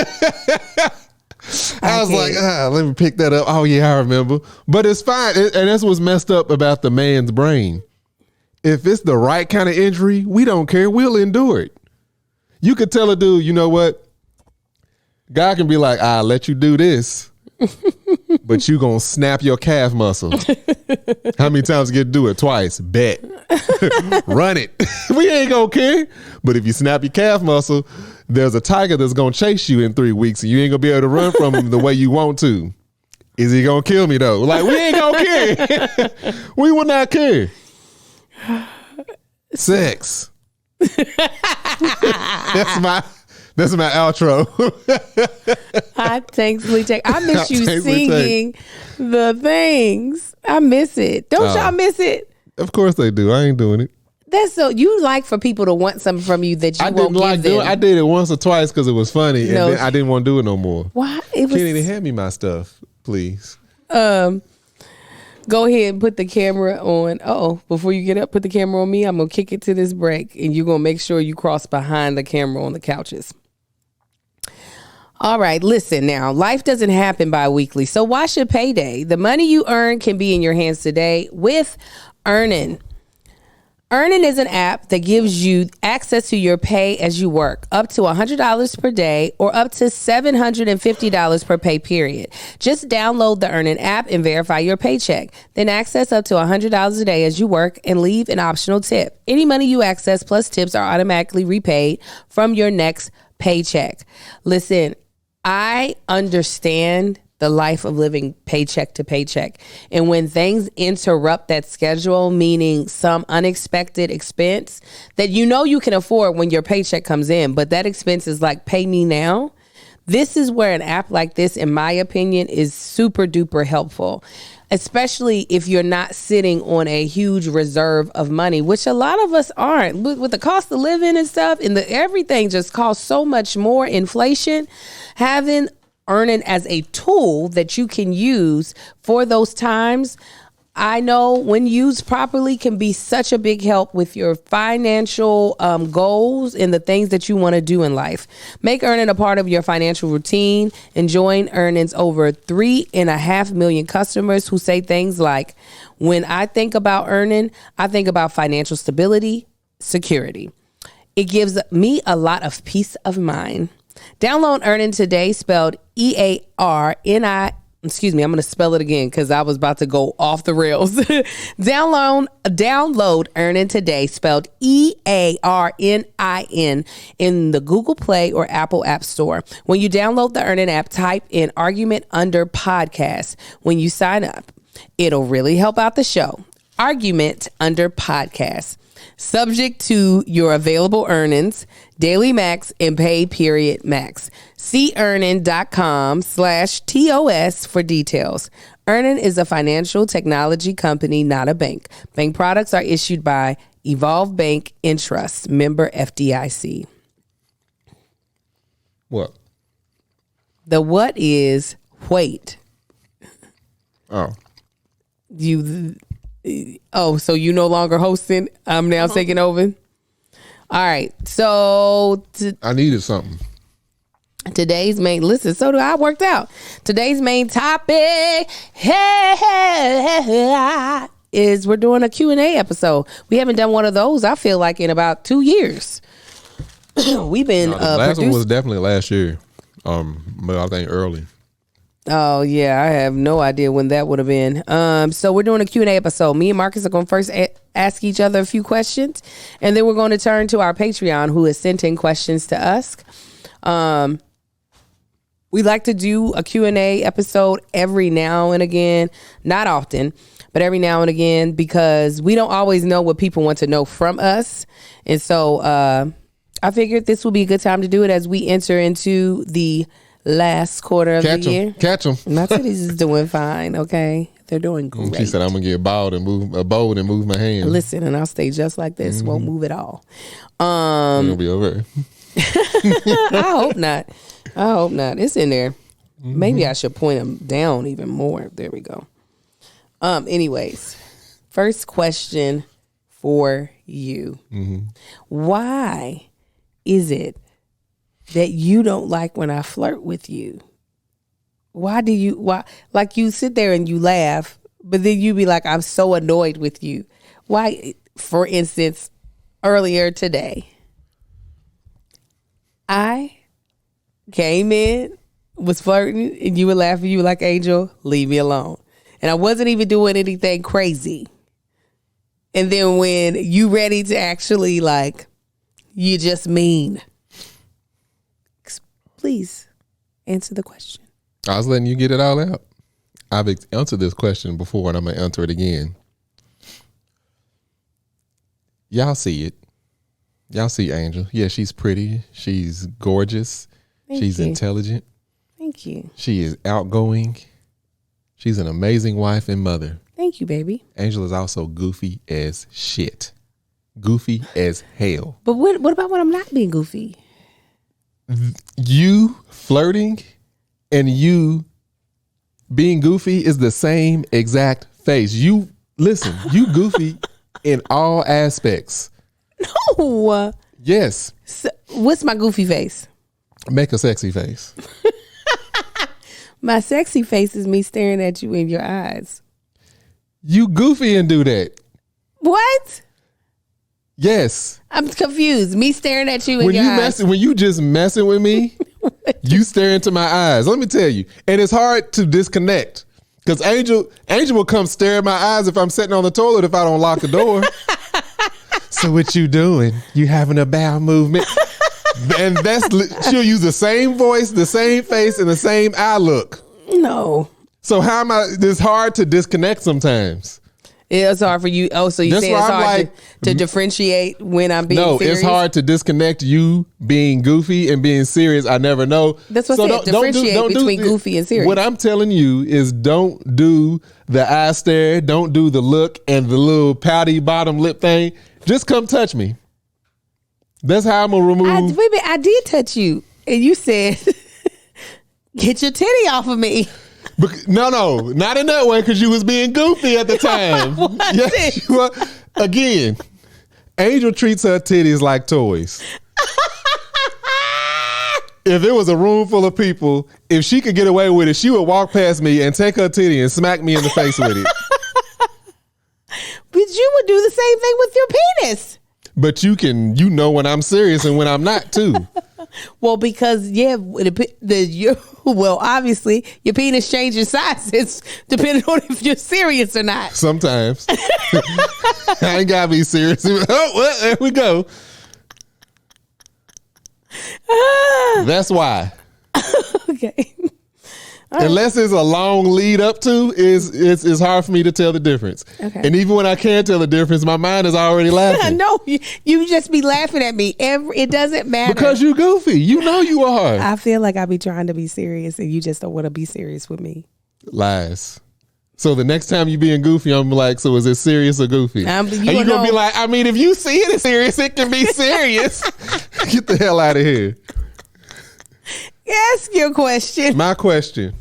[SPEAKER 1] I was like, let me pick that up. Oh, yeah, I remember. But it's fine. And that's what's messed up about the man's brain. If it's the right kind of injury, we don't care. We'll endure it. You could tell a dude, you know what? God can be like, I'll let you do this. but you gonna snap your calf muscle. How many times you get to do it? Twice. Bet. Run it. We ain't gonna care. But if you snap your calf muscle, there's a tiger that's gonna chase you in 3 weeks, and you ain't gonna be able to run from him the way you want to. Is he gonna kill me though? Like, we ain't gonna care. We will not care. Sex. That's my outro.
[SPEAKER 2] I miss you singing the things. I miss it. Don't y'all miss it?
[SPEAKER 1] Of course they do. I ain't doing it.
[SPEAKER 2] That's so you like for people to want something from you that you won't give them.
[SPEAKER 1] I did it once or twice because it was funny, and then I didn't want to do it no more.
[SPEAKER 2] Why?
[SPEAKER 1] Kenny, hand me my stuff, please.
[SPEAKER 2] Go ahead and put the camera on. Before you get up, put the camera on me. I'm going to kick it to this break, and you're going to make sure you cross behind the camera on the couches. All right, listen now. Life doesn't happen bi-weekly, so why should payday? The money you earn can be in your hands today with Earnin. Earnin is an app that gives you access to your pay as you work, up to $100 per day or up to $750 per pay period. Just download the Earnin app and verify your paycheck. Then access up to $100 a day as you work and leave an optional tip. Any money you access plus tips are automatically repaid from your next paycheck. Listen, I understand the life of living paycheck to paycheck. And when things interrupt that schedule, meaning some unexpected expense that you can afford when your paycheck comes in, but that expense is like, pay me now. This is where an app like this, in my opinion, is super duper helpful, especially if you're not sitting on a huge reserve of money, which a lot of us aren't. With the cost of living and stuff, and everything just costs so much more, inflation, having Earnin as a tool that you can use for those times, I know when used properly can be such a big help with your financial goals and the things that you want to do in life. Make Earnin a part of your financial routine and join Earnin's over 3.5 million customers who say things like, when I think about Earnin, I think about financial stability, security. It gives me a lot of peace of mind. Download Earnin today, spelled EARNI. Excuse me, I'm going to spell it again because I was about to go off the rails. Download Earnin today, spelled EARNIN, in the Google Play or Apple App Store. When you download the Earnin app, type in argument under podcast. When you sign up, it'll really help out the show. Argument under podcast. Subject to your available earnings, daily max, and pay period max. See earnin.com/TOS for details. Earnin is a financial technology company, not a bank. Bank products are issued by Evolve Bank and Trust, member FDIC.
[SPEAKER 1] What?
[SPEAKER 2] The what is wait.
[SPEAKER 1] Oh.
[SPEAKER 2] So you no longer hosting? I'm now taking over? All right. So
[SPEAKER 1] I needed something.
[SPEAKER 2] Today's main, listen, so do I, worked out. Today's main topic is we're doing a Q&A episode. We haven't done one of those, I feel like, in about 2 years. We've been
[SPEAKER 1] the last one was definitely last year. But I think early.
[SPEAKER 2] Oh, yeah. I have no idea when that would have been. So we're doing a Q&A episode. Me and Marcus are going to first ask each other a few questions, and then we're going to turn to our Patreon, who has sent in questions to us. We like to do a Q&A episode every now and again. Not often, but every now and again, because we don't always know what people want to know from us. And so I figured this will be a good time to do it as we enter into the last quarter of the year.
[SPEAKER 1] Catch them.
[SPEAKER 2] My titties is doing fine, okay? They're doing great.
[SPEAKER 1] She said, I'm going to get bold and move my hand.
[SPEAKER 2] Listen, and I'll stay just like this. Mm-hmm. Won't move at all.
[SPEAKER 1] It'll be over.
[SPEAKER 2] I hope not. It's in there. Mm-hmm. Maybe I should point them down even more. There we go. Anyways, first question for you. Mm-hmm. Why is it that you don't like when I flirt with you? Why like you sit there and you laugh, but then you be like, I'm so annoyed with you. Why? For instance, earlier today, I came in was flirting and you were laughing, you were like, Angel, leave me alone. And I wasn't even doing anything crazy. And then when you ready to actually like, you just mean. Please answer the question.
[SPEAKER 1] I was letting you get it all out. I've answered this question before and I'm going to answer it again. Y'all see it. Y'all see Angel. Yeah, she's pretty. She's gorgeous. She's intelligent.
[SPEAKER 2] Thank you.
[SPEAKER 1] She is outgoing. She's an amazing wife and mother.
[SPEAKER 2] Thank you, baby.
[SPEAKER 1] Angel is also goofy as shit. Goofy as hell.
[SPEAKER 2] But what about when I'm not being goofy?
[SPEAKER 1] You flirting and you being goofy is the same exact face. You listen, you goofy in all aspects.
[SPEAKER 2] No.
[SPEAKER 1] Yes.
[SPEAKER 2] So, what's my goofy face?
[SPEAKER 1] Make a sexy face.
[SPEAKER 2] My sexy face is me staring at you in your eyes.
[SPEAKER 1] You goofy and do that.
[SPEAKER 2] What?
[SPEAKER 1] Yes.
[SPEAKER 2] I'm confused. Me staring at you in your eyes.
[SPEAKER 1] When you just messing with me, you stare into my eyes. Let me tell you. And it's hard to disconnect. Because Angel will come stare at my eyes if I'm sitting on the toilet if I don't lock the door. So what you doing? You having a bowel movement? And she'll use the same voice, the same face, and the same eye look.
[SPEAKER 2] No.
[SPEAKER 1] So how am I? It's hard to disconnect sometimes.
[SPEAKER 2] It's hard for you. Oh, so you say it's hard to differentiate when I'm being serious?
[SPEAKER 1] No, it's hard to disconnect you being goofy and being serious. I never know.
[SPEAKER 2] That's what I said. Differentiate between goofy and serious.
[SPEAKER 1] What I'm telling you is don't do the eye stare. Don't do the look and the little pouty bottom lip thing. Just come touch me. That's how I'm going to remove.
[SPEAKER 2] Baby, I did touch you. And you said, get your titty off of me.
[SPEAKER 1] No, not in that way because you was being goofy at the time. Yes, you were. Again, Angel treats her titties like toys. If it was a room full of people, if she could get away with it, she would walk past me and take her titty and smack me in the face with it.
[SPEAKER 2] But you would do the same thing with your penis.
[SPEAKER 1] But you know when I'm serious and when I'm not too.
[SPEAKER 2] Well, because obviously your penis changes sizes depending on if you're serious or not. Sometimes.
[SPEAKER 1] I ain't gotta be serious. Oh, well, there we go. That's why.
[SPEAKER 2] Okay.
[SPEAKER 1] Unless it's a long lead up to, it's hard for me to tell the difference.
[SPEAKER 2] Okay.
[SPEAKER 1] And even when I can tell the difference, my mind is already laughing.
[SPEAKER 2] No, you just be laughing at me. It doesn't matter.
[SPEAKER 1] Because you goofy. You know you are.
[SPEAKER 2] I feel like I be trying to be serious and you just don't want to be serious with me.
[SPEAKER 1] Lies. So the next time you being goofy, I'm like, so is it serious or goofy? And you going to be like, I mean, if you see it as serious, it can be serious. Get the hell out of here.
[SPEAKER 2] Ask your question.
[SPEAKER 1] My question.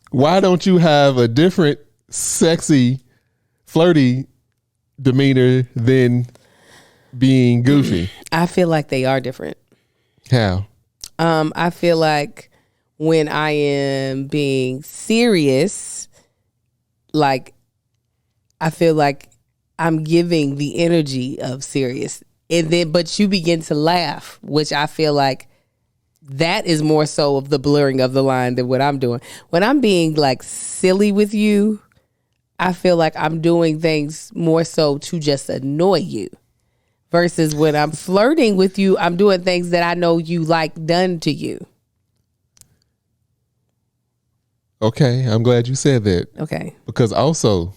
[SPEAKER 1] Why don't you have a different sexy, flirty demeanor than being goofy?
[SPEAKER 2] I feel like they are different.
[SPEAKER 1] How?
[SPEAKER 2] I feel like when I am being serious, like I feel like I'm giving the energy of serious. But you begin to laugh, which I feel like that is more so of the blurring of the line than what I'm doing. When I'm being like silly with you, I feel like I'm doing things more so to just annoy you. Versus when I'm flirting with you, I'm doing things that I know you like done to you.
[SPEAKER 1] Okay, I'm glad you said that.
[SPEAKER 2] Okay.
[SPEAKER 1] Because also,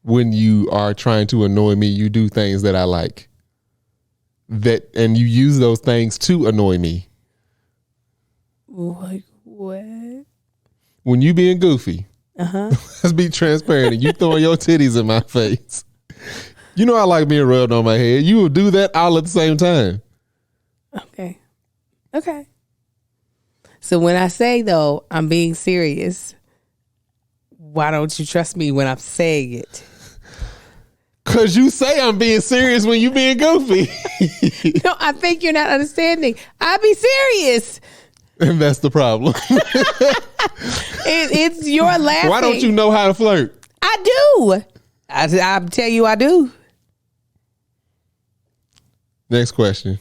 [SPEAKER 1] when you are trying to annoy me, you do things that I like. And you use those things to annoy me.
[SPEAKER 2] Like what?
[SPEAKER 1] When you being goofy, let's be transparent, and you throwing your titties in my face. You know I like being rubbed on my head. You will do that all at the same time.
[SPEAKER 2] Okay. So when I say, though, I'm being serious, why don't you trust me when I'm saying it?
[SPEAKER 1] Because you say I'm being serious when you being goofy.
[SPEAKER 2] No, I think you're not understanding. I be serious.
[SPEAKER 1] And that's the problem.
[SPEAKER 2] It's your laughing.
[SPEAKER 1] Why don't you know how to flirt?
[SPEAKER 2] I do. I tell you I do.
[SPEAKER 1] Next question.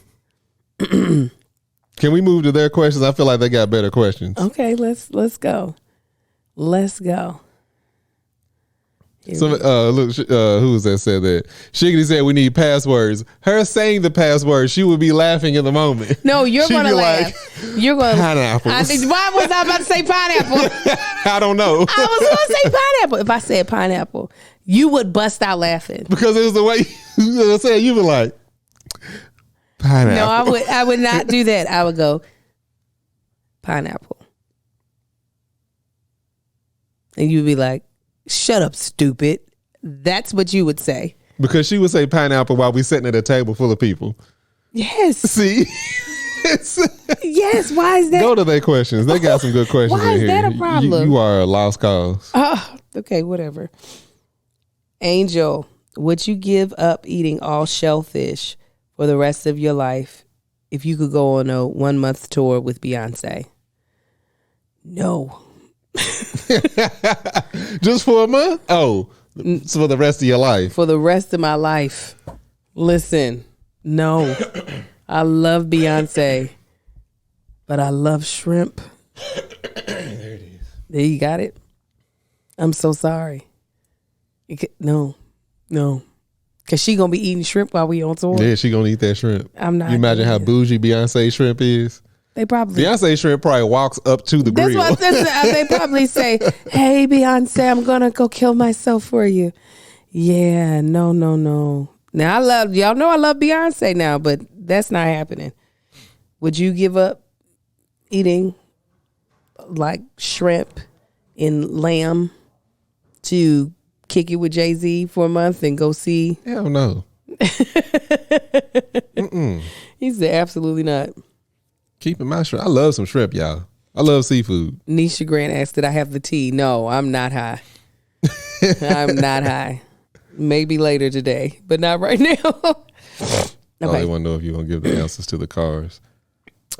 [SPEAKER 1] Can we move to their questions? I feel like they got better questions.
[SPEAKER 2] Okay, let's go. Let's go.
[SPEAKER 1] So, look, who was that said that? Shiggity said we need passwords. Her saying the password, she would be laughing in the moment.
[SPEAKER 2] No, you're going to laugh. You're going to
[SPEAKER 1] pineapples.
[SPEAKER 2] Why was I about to say pineapple?
[SPEAKER 1] I don't know.
[SPEAKER 2] I was going to say pineapple. If I said pineapple, you would bust out laughing.
[SPEAKER 1] Because it was the way you said, you were like, pineapple.
[SPEAKER 2] No, I would not do that. I would go, pineapple. And you'd be like, shut up, stupid. That's what you would say.
[SPEAKER 1] Because she would say pineapple while we sitting at a table full of people.
[SPEAKER 2] Yes.
[SPEAKER 1] See?
[SPEAKER 2] Yes, why is that?
[SPEAKER 1] Go to their questions. They got some good questions
[SPEAKER 2] Why
[SPEAKER 1] in
[SPEAKER 2] is
[SPEAKER 1] here.
[SPEAKER 2] that a problem?
[SPEAKER 1] You are a lost cause.
[SPEAKER 2] Okay, whatever. Angel, would you give up eating all shellfish for the rest of your life if you could go on a 1-month tour with Beyonce? No.
[SPEAKER 1] Just for a month? Oh, so for the rest of your life.
[SPEAKER 2] For the rest of my life. Listen, no. I love Beyonce, but I love shrimp.
[SPEAKER 1] There it is.
[SPEAKER 2] There you got it. I'm so sorry. No. Because she going to be eating shrimp while we on tour.
[SPEAKER 1] Yeah, she going to eat that shrimp.
[SPEAKER 2] I'm not.
[SPEAKER 1] You imagine how bougie Beyonce shrimp is?
[SPEAKER 2] They probably.
[SPEAKER 1] Beyonce shrimp probably walks up to the grill.
[SPEAKER 2] That's what they probably say, hey, Beyonce, I'm going to go kill myself for you. Yeah, no. Now, y'all know I love Beyonce now, but that's not happening. Would you give up eating like shrimp and lamb to kick it with Jay-Z for a month and go see?
[SPEAKER 1] Hell no.
[SPEAKER 2] He said, absolutely not.
[SPEAKER 1] Keeping my shrimp. I love some shrimp, y'all. I love seafood.
[SPEAKER 2] Nisha Grant asked, did I have the tea? No, I'm not high. I'm not high. Maybe later today, but not right now. Okay.
[SPEAKER 1] I want to know if you're going to give the answers to the cars.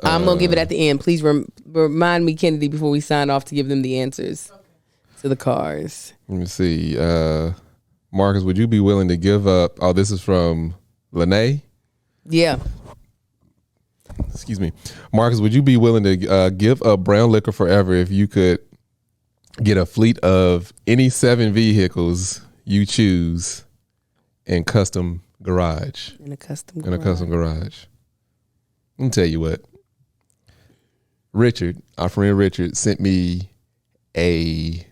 [SPEAKER 2] I'm going to give it at the end. Please remind me, Kennedy, before we sign off to give them the answers to the cars.
[SPEAKER 1] Let me see. Marcus, would you be willing to give up? Oh, this is from Lene.
[SPEAKER 2] Yeah.
[SPEAKER 1] Excuse me. Marcus, would you be willing to give up brown liquor forever if you could get a fleet of any 7 vehicles you choose in custom garage?
[SPEAKER 2] In a custom
[SPEAKER 1] garage. Let me tell you what. Richard, our friend Richard, sent me the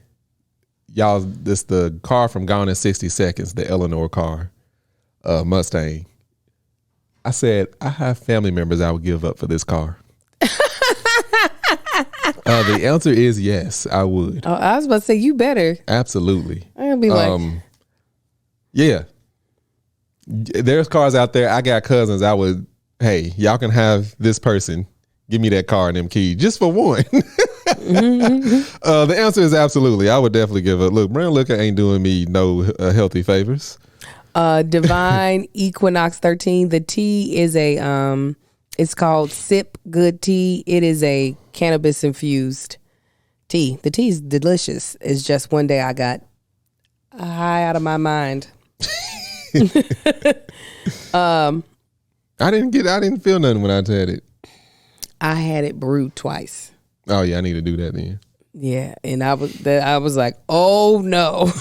[SPEAKER 1] car from Gone in 60 Seconds, the Eleanor car, Mustang. I said, I have family members I would give up for this car. The answer is yes, I would.
[SPEAKER 2] Oh, I was about to say, you better.
[SPEAKER 1] Absolutely.
[SPEAKER 2] I'm going to be like.
[SPEAKER 1] Yeah. There's cars out there. I got cousins. Hey, y'all can have this person. Give me that car and them keys just for one. The answer is absolutely. I would definitely give up. Look, brown liquor ain't doing me no healthy favors.
[SPEAKER 2] Divine Equinox 13. The tea is it's called Sip Good Tea. It is a cannabis infused tea. The tea is delicious. It's just one day I got high out of my mind. I
[SPEAKER 1] didn't feel nothing when I had it.
[SPEAKER 2] I had it brewed twice.
[SPEAKER 1] Oh yeah, I need to do that then.
[SPEAKER 2] Yeah, and I was like, oh no.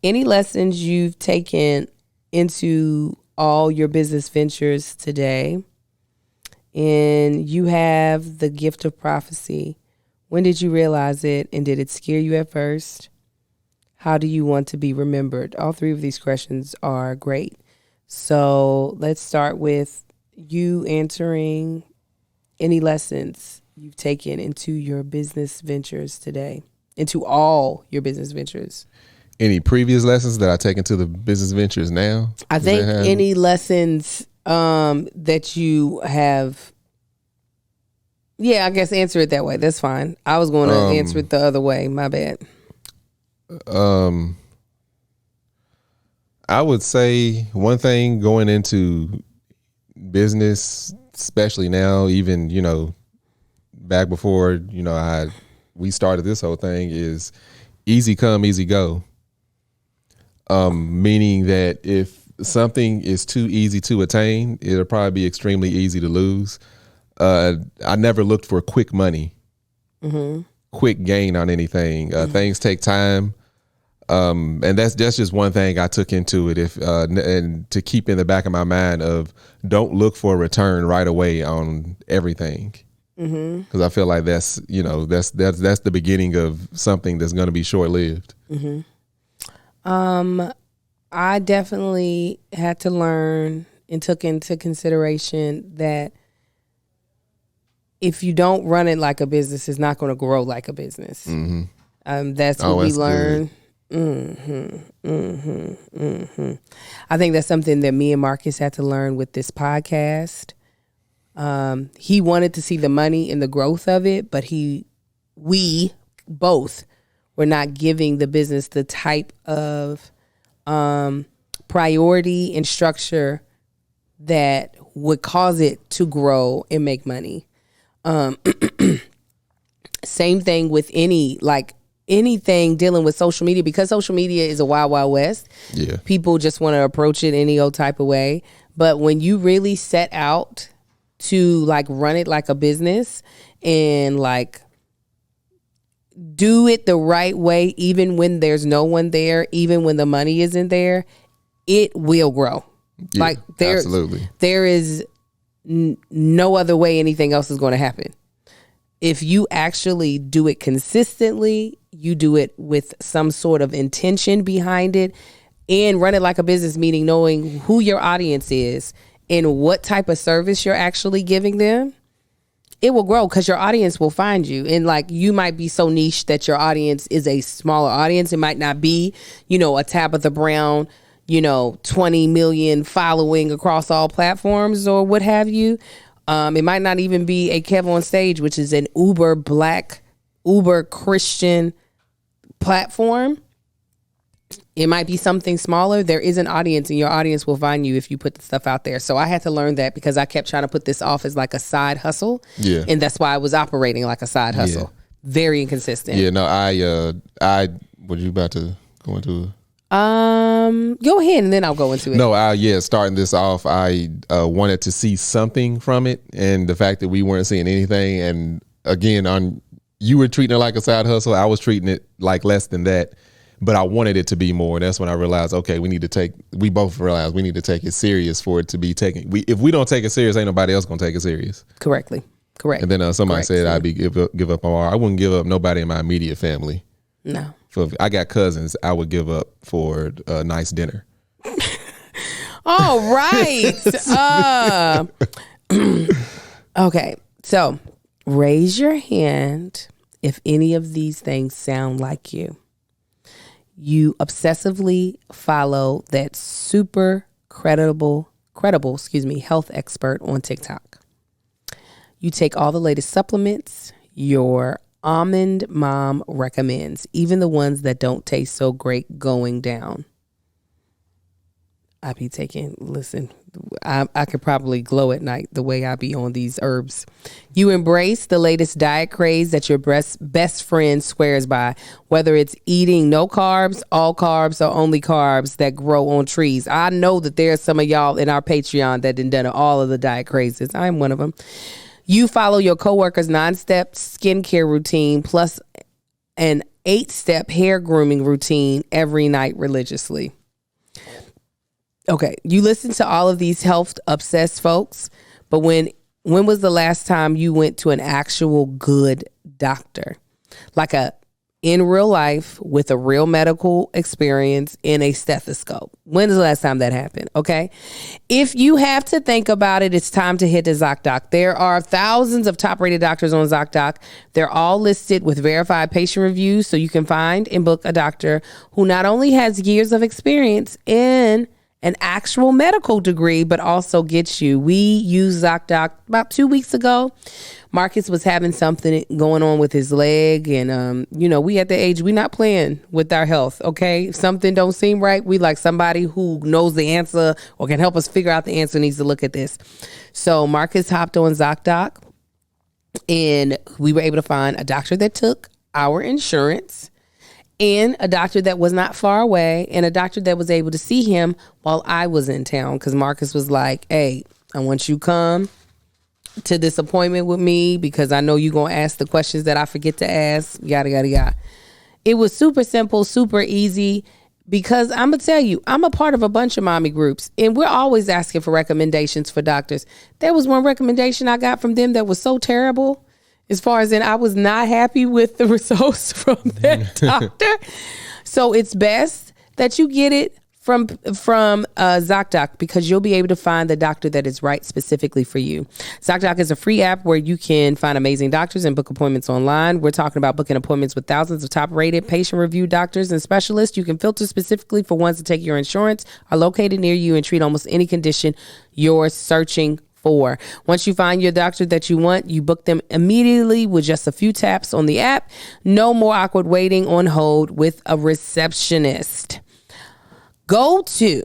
[SPEAKER 2] Any lessons you've taken into all your business ventures today? And you have the gift of prophecy. When did you realize it, and did it scare you at first? How do you want to be remembered? All 3 of these questions are great. So let's start with you answering any lessons you've taken into your business ventures today, into all your business ventures.
[SPEAKER 1] Any previous lessons that I take into the business ventures now?
[SPEAKER 2] I think any lessons that you have. Yeah, I guess answer it that way. That's fine. I was going to answer it the other way. My bad.
[SPEAKER 1] I would say one thing going into business, especially now, even, back before, we started this whole thing, is easy come, easy go. Meaning that if something is too easy to attain, it'll probably be extremely easy to lose. I never looked for quick money, quick gain on anything. Things take time. And that's just one thing I took into it. And to keep in the back of my mind of don't look for a return right away on everything. Because I feel like that's the beginning of something that's going to be short lived.
[SPEAKER 2] I definitely had to learn and took into consideration that if you don't run it like a business, it's not going to grow like a business. That's what we learned. I think that's something that me and Marcus had to learn with this podcast. He wanted to see the money and the growth of it, but we both were not giving the business the type of priority and structure that would cause it to grow and make money. Same thing with anything dealing with social media, because social media is a wild, wild west.
[SPEAKER 1] Yeah.
[SPEAKER 2] People just want to approach it any old type of way. But when you really set out to run it like a business and do it the right way, even when there's no one there, even when the money isn't there, it will grow.
[SPEAKER 1] Yeah, absolutely.
[SPEAKER 2] There is no other way anything else is going to happen. If you actually do it consistently, you do it with some sort of intention behind it, and run it like a business, meaning knowing who your audience is and what type of service you're actually giving them, it will grow because your audience will find you. And you might be so niche that your audience is a smaller audience. It might not be, a Tabitha Brown, 20 million following across all platforms or what have you. It might not even be a Kev on Stage, which is an uber black, uber Christian platform. It might be something smaller. There is an audience, and your audience will find you if you put the stuff out there. So I had to learn that because I kept trying to put this off as a side hustle. Yeah. And that's why I was operating like a side hustle. Yeah. Very inconsistent.
[SPEAKER 1] Yeah, no, what you about to go into?
[SPEAKER 2] Go ahead and then I'll go into it.
[SPEAKER 1] No, starting this off, I wanted to see something from it, and the fact that we weren't seeing anything, and again, you were treating it like a side hustle, I was treating it like less than that, but I wanted it to be more. That's when I realized, okay, we both realized we need to take it serious for it to be taken. If we don't take it serious, ain't nobody else gonna take it serious.
[SPEAKER 2] Correct. And
[SPEAKER 1] then somebody said I'd give up on I wouldn't give up nobody in my immediate family.
[SPEAKER 2] No.
[SPEAKER 1] I got cousins I would give up for a nice dinner.
[SPEAKER 2] All right. Okay. So raise your hand if any of these things sound like you. You obsessively follow that super credible, health expert on TikTok. You take all the latest supplements. Your almond mom recommends, even the ones that don't taste so great going down. I could probably glow at night the way I be on these herbs. You embrace the latest diet craze that your best friend swears by, whether it's eating no carbs, all carbs, or only carbs that grow on trees. I know that there's some of y'all in our Patreon that done all of the diet crazes. I'm one of them. You follow your coworker's 9-step skincare routine plus an 8-step hair grooming routine every night religiously. Okay, you listen to all of these health obsessed folks, but when was the last time you went to an actual good doctor? In real life with a real medical experience in a stethoscope. When is the last time that happened? Okay. If you have to think about it, it's time to hit the ZocDoc. There are thousands of top rated doctors on ZocDoc. They're all listed with verified patient reviews, so you can find and book a doctor who not only has years of experience in an actual medical degree, but also gets you. We used ZocDoc about 2 weeks ago. Marcus was having something going on with his leg, and we at the age, we not playing with our health. Okay, if something don't seem right, we like somebody who knows the answer or can help us figure out the answer needs to look at this. So Marcus hopped on ZocDoc, and we were able to find a doctor that took our insurance and a doctor that was not far away, and a doctor that was able to see him while I was in town. Because Marcus was like, hey, I want you to come to this appointment with me because I know you're going to ask the questions that I forget to ask, yada, yada, yada. It was super simple, super easy, because I'm going to tell you, I'm a part of a bunch of mommy groups, and we're always asking for recommendations for doctors. There was one recommendation I got from them that was so terrible, as far as in I was not happy with the results from that doctor. So it's best that you get it from ZocDoc, because you'll be able to find the doctor that is right specifically for you. ZocDoc is a free app where you can find amazing doctors and book appointments online. We're talking about booking appointments with thousands of top-rated, patient-reviewed doctors and specialists. You can filter specifically for ones that take your insurance, are located near you, and treat almost any condition you're searching for. Once you find your doctor that you want, you book them immediately with just a few taps on the app. No more awkward waiting on hold with a receptionist. Go to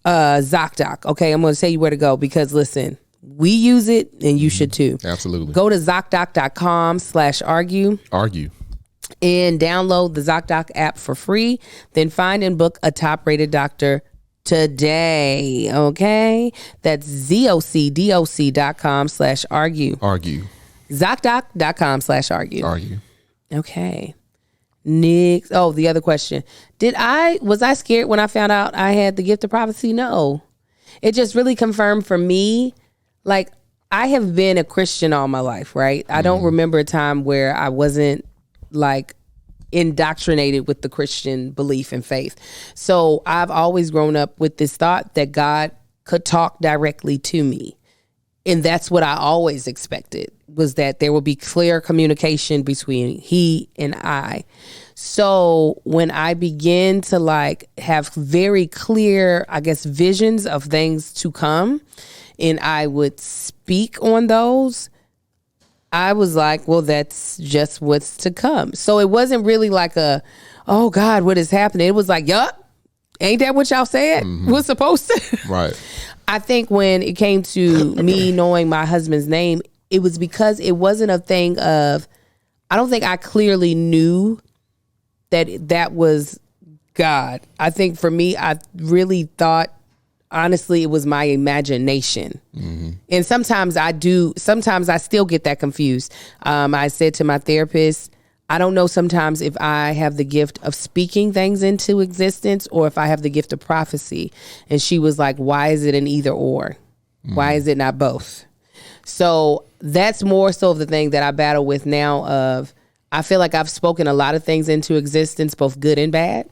[SPEAKER 2] ZocDoc. Okay, I'm going to tell you where to go, because listen, we use it and you should too.
[SPEAKER 1] Absolutely.
[SPEAKER 2] Go to ZocDoc.com/argue.
[SPEAKER 1] Argue.
[SPEAKER 2] And download the ZocDoc app for free. Then find and book a top-rated doctor today. Okay, that's ZocDoc.com/argue.
[SPEAKER 1] Argue.
[SPEAKER 2] ZocDoc.com/argue.
[SPEAKER 1] Argue.
[SPEAKER 2] Okay. Next. Oh, the other question. Was I scared when I found out I had the gift of prophecy? No. It just really confirmed for me, like, I have been a Christian all my life, right? I don't remember a time where I wasn't, like, indoctrinated with the Christian belief and faith. So I've always grown up with this thought that God could talk directly to me. And that's what I always expected, was that there would be clear communication between he and I. So when I begin to, like, have very clear, I guess, visions of things to come, and I would speak on those, I was like, well, that's just what's to come. So it wasn't really like oh God, what is happening? It was like, yup, ain't that what y'all said was supposed to?
[SPEAKER 1] Right.
[SPEAKER 2] I think when it came to me knowing my husband's name, it was because it wasn't a thing of, I don't think I clearly knew that was God. I think for me, I really thought, honestly, it was my imagination. And sometimes I still get that confused. I said to my therapist, I don't know sometimes if I have the gift of speaking things into existence or if I have the gift of prophecy. And she was like, why is it an either or? Why is it not both? So that's more so the thing that I battle with now of, I feel like I've spoken a lot of things into existence, both good and bad.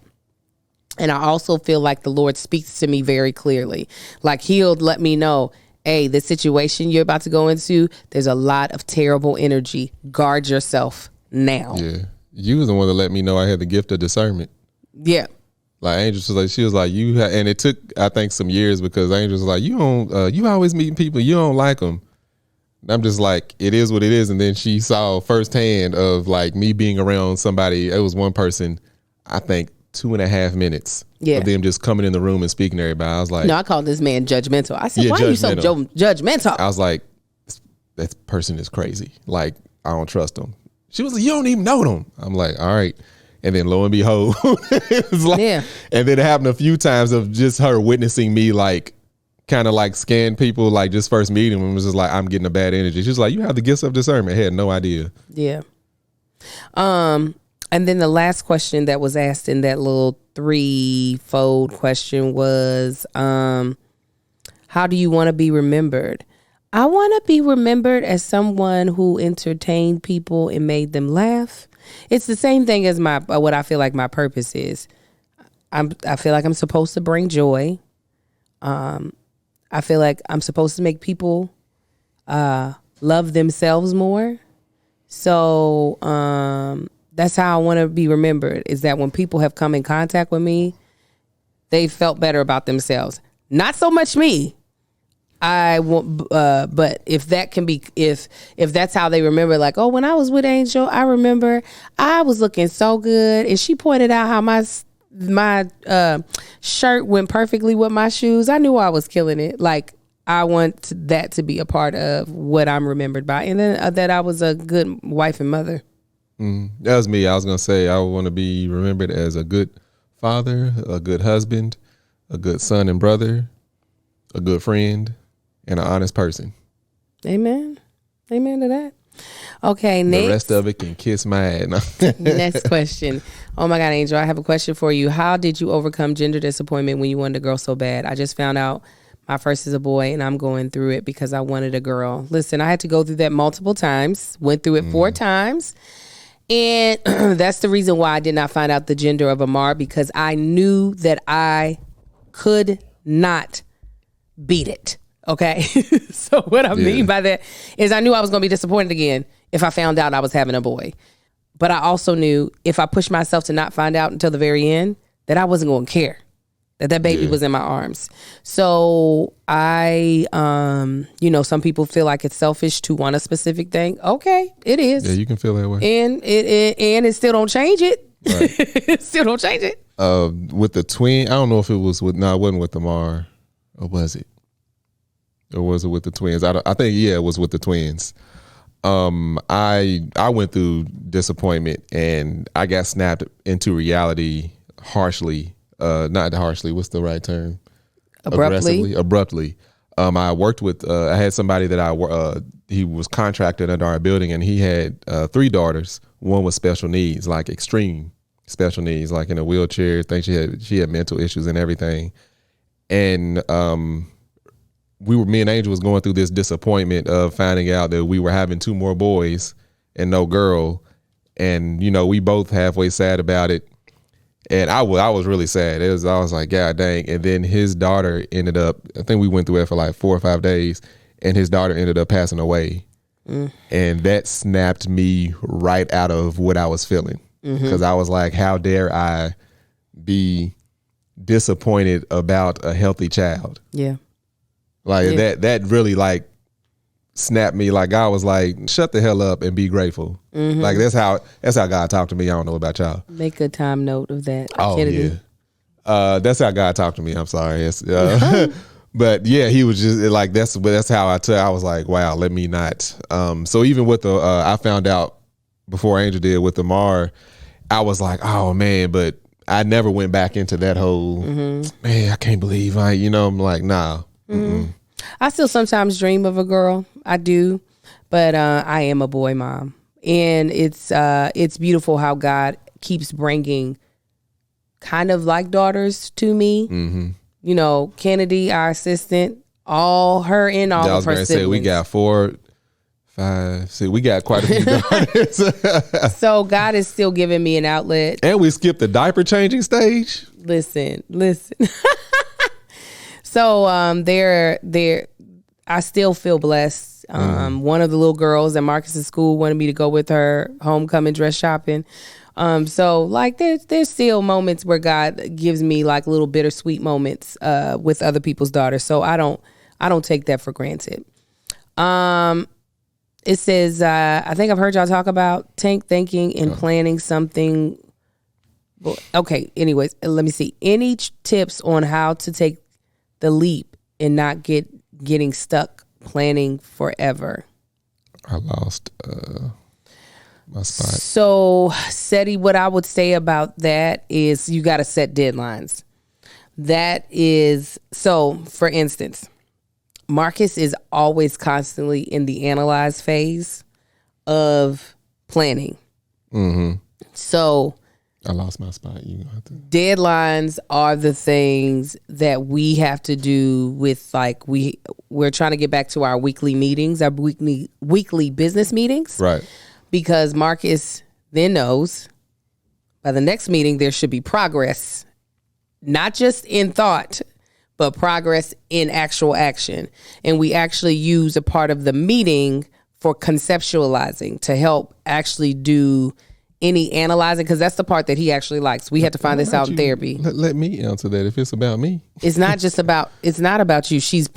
[SPEAKER 2] And I also feel like the Lord speaks to me very clearly. Like, he'll let me know, hey, the situation you're about to go into, there's a lot of terrible energy. Guard yourself now.
[SPEAKER 1] Yeah. You was the one that let me know I had the gift of discernment.
[SPEAKER 2] Yeah.
[SPEAKER 1] Like, Angel was like, she was like, and it took, I think, some years, because Angel was like, you always meeting people, you don't like them. And I'm just like, it is what it is. And then she saw firsthand of, like, me being around somebody. It was one person, I think, 2.5 minutes of them just coming in the room and speaking to everybody. I was like,
[SPEAKER 2] no, I called this man judgmental. I said, why are you so judgmental?
[SPEAKER 1] I was like, that person is crazy. Like, I don't trust them. She was like, you don't even know them. I'm like, all right. And then lo and behold, it was like, and then it happened a few times of just her witnessing me, like, kind of like scan people, like, just first meeting and was just like, I'm getting a bad energy. She was like, you have the gifts of discernment. I had no idea. Yeah.
[SPEAKER 2] And then the last question that was asked in that little 3-fold question was, how do you want to be remembered? I want to be remembered as someone who entertained people and made them laugh. It's the same thing as what I feel like my purpose is. I feel like I'm supposed to bring joy. I feel like I'm supposed to make people love themselves more. So that's how I want to be remembered, is that when people have come in contact with me, they felt better about themselves. Not so much me. But if that can be, if that's how they remember, like, oh, when I was with Angel, I remember I was looking so good, and she pointed out how my shirt went perfectly with my shoes. I knew I was killing it. Like, I want that to be a part of what I'm remembered by, and then that I was a good wife and mother.
[SPEAKER 1] That was me. I was gonna say I want to be remembered as a good father, a good husband, a good son and brother, a good friend, and an honest person.
[SPEAKER 2] Amen. Amen to that. Okay, next.
[SPEAKER 1] The rest of it can kiss my ass.
[SPEAKER 2] Next question. Oh my God, Angel, I have a question for you. How did you overcome gender disappointment when you wanted a girl so bad? I just found out my first is a boy and I'm going through it because I wanted a girl. Listen, I had to go through that multiple times. Went through it 4 times. And that's the reason why I did not find out the gender of Amar, because I knew that I could not beat it. Okay. So what I mean by that is I knew I was going to be disappointed again if I found out I was having a boy. But I also knew if I pushed myself to not find out until the very end, that I wasn't going to care that baby was in my arms. So I, some people feel like it's selfish to want a specific thing. Okay, it is.
[SPEAKER 1] Yeah, you can feel that way.
[SPEAKER 2] And it still don't change it. Right. It still don't change it.
[SPEAKER 1] With the twin, I don't know if it was with, no, it wasn't with Amar, or was it? Or was it with the twins? I think, it was with the twins. I went through disappointment and I got snapped into reality harshly. Not harshly, what's the right term? Abruptly. I worked with, I had somebody that he was contracted under our building, and he had 3 daughters. One was special needs, like extreme special needs, like in a wheelchair. I think she had mental issues and everything. And me and Angel was going through this disappointment of finding out that we were having 2 more boys and no girl. And, we both halfway sad about it. And I was really sad. I was like, God dang. And then his daughter ended up, I think we went through it for like 4 or 5 days, and his daughter ended up passing away. And that snapped me right out of what I was feeling. Because I was like, how dare I be disappointed about a healthy child?
[SPEAKER 2] Yeah.
[SPEAKER 1] Like that really like snapped me. Like God was like, shut the hell up and be grateful. Like that's how God talked to me. I don't know about y'all.
[SPEAKER 2] Make a time note of that.
[SPEAKER 1] Oh
[SPEAKER 2] Kennedy.
[SPEAKER 1] Yeah. That's how God talked to me. I'm sorry. But yeah, he was just like, that's how I was like, wow, let me not. So even with the, I found out before Angel did with Amar, I was like, oh man, but I never went back into that whole, man, I can't believe I'm like, nah.
[SPEAKER 2] I still sometimes dream of a girl. I do, but I am a boy mom, and it's beautiful how God keeps bringing kind of like daughters to me. Kennedy, our assistant, all her and all of her siblings. Say
[SPEAKER 1] we got 4, 5, 6. We got quite a few daughters. So
[SPEAKER 2] God is still giving me an outlet,
[SPEAKER 1] and we skipped the diaper changing stage.
[SPEAKER 2] Listen. So I still feel blessed. One of the little girls at Marcus's school wanted me to go with her homecoming dress shopping. So like there's still moments where God gives me like little bittersweet moments with other people's daughters. So I don't take that for granted. It says I think I've heard y'all talk about thinking and planning something. Okay, anyways, let me see. Any tips on how to take the leap and not getting stuck planning forever?
[SPEAKER 1] I lost my spot.
[SPEAKER 2] So, Seti, what I would say about that is you got to set deadlines. That is, so for instance, Marcus is always constantly in the analyze phase of planning. So
[SPEAKER 1] I lost my spot. You have to.
[SPEAKER 2] Deadlines are the things that we have to do with, like, we're trying to get back to our weekly meetings, our weekly business meetings.
[SPEAKER 1] Right.
[SPEAKER 2] Because Marcus then knows by the next meeting there should be progress, not just in thought, but progress in actual action. And we actually use a part of the meeting for conceptualizing to help actually do any analyzing, because that's the part that he actually likes. We had to find this out in therapy.
[SPEAKER 1] Let me answer that if it's about me.
[SPEAKER 2] It's not about you. She's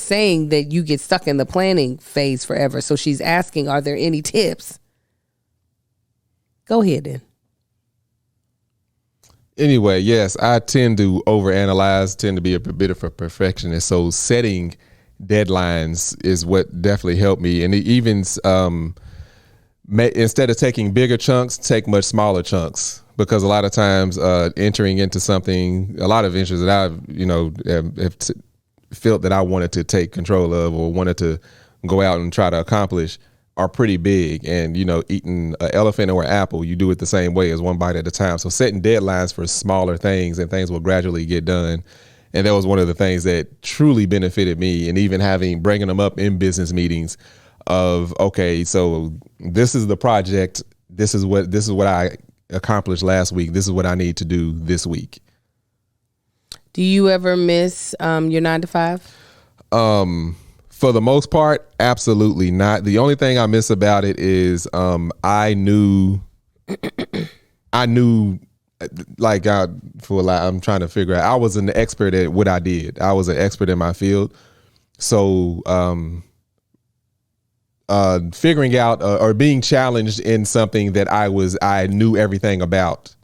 [SPEAKER 2] saying that you get stuck in the planning phase forever. So she's asking, are there any tips? Go ahead then.
[SPEAKER 1] Anyway, yes, I tend to overanalyze, tend to be a bit of a perfectionist. So setting deadlines is what definitely helped me. And even instead of taking bigger chunks, take much smaller chunks. Because a lot of times entering into something, a lot of ventures that I've, have felt that I wanted to take control of or wanted to go out and try to accomplish are pretty big. And, eating an elephant or an apple, you do it the same way as one bite at a time. So setting deadlines for smaller things and things will gradually get done. And that was one of the things that truly benefited me. And even bringing them up in business meetings of, okay, so this is the project. This is what I accomplished last week. This is what I need to do this week.
[SPEAKER 2] Do you ever miss your 9 to 5?
[SPEAKER 1] For the most part, absolutely not. The only thing I miss about it is I knew like I'm trying to figure out, I was an expert at what I did. I was an expert in my field. So figuring out or being challenged in something that I knew everything about,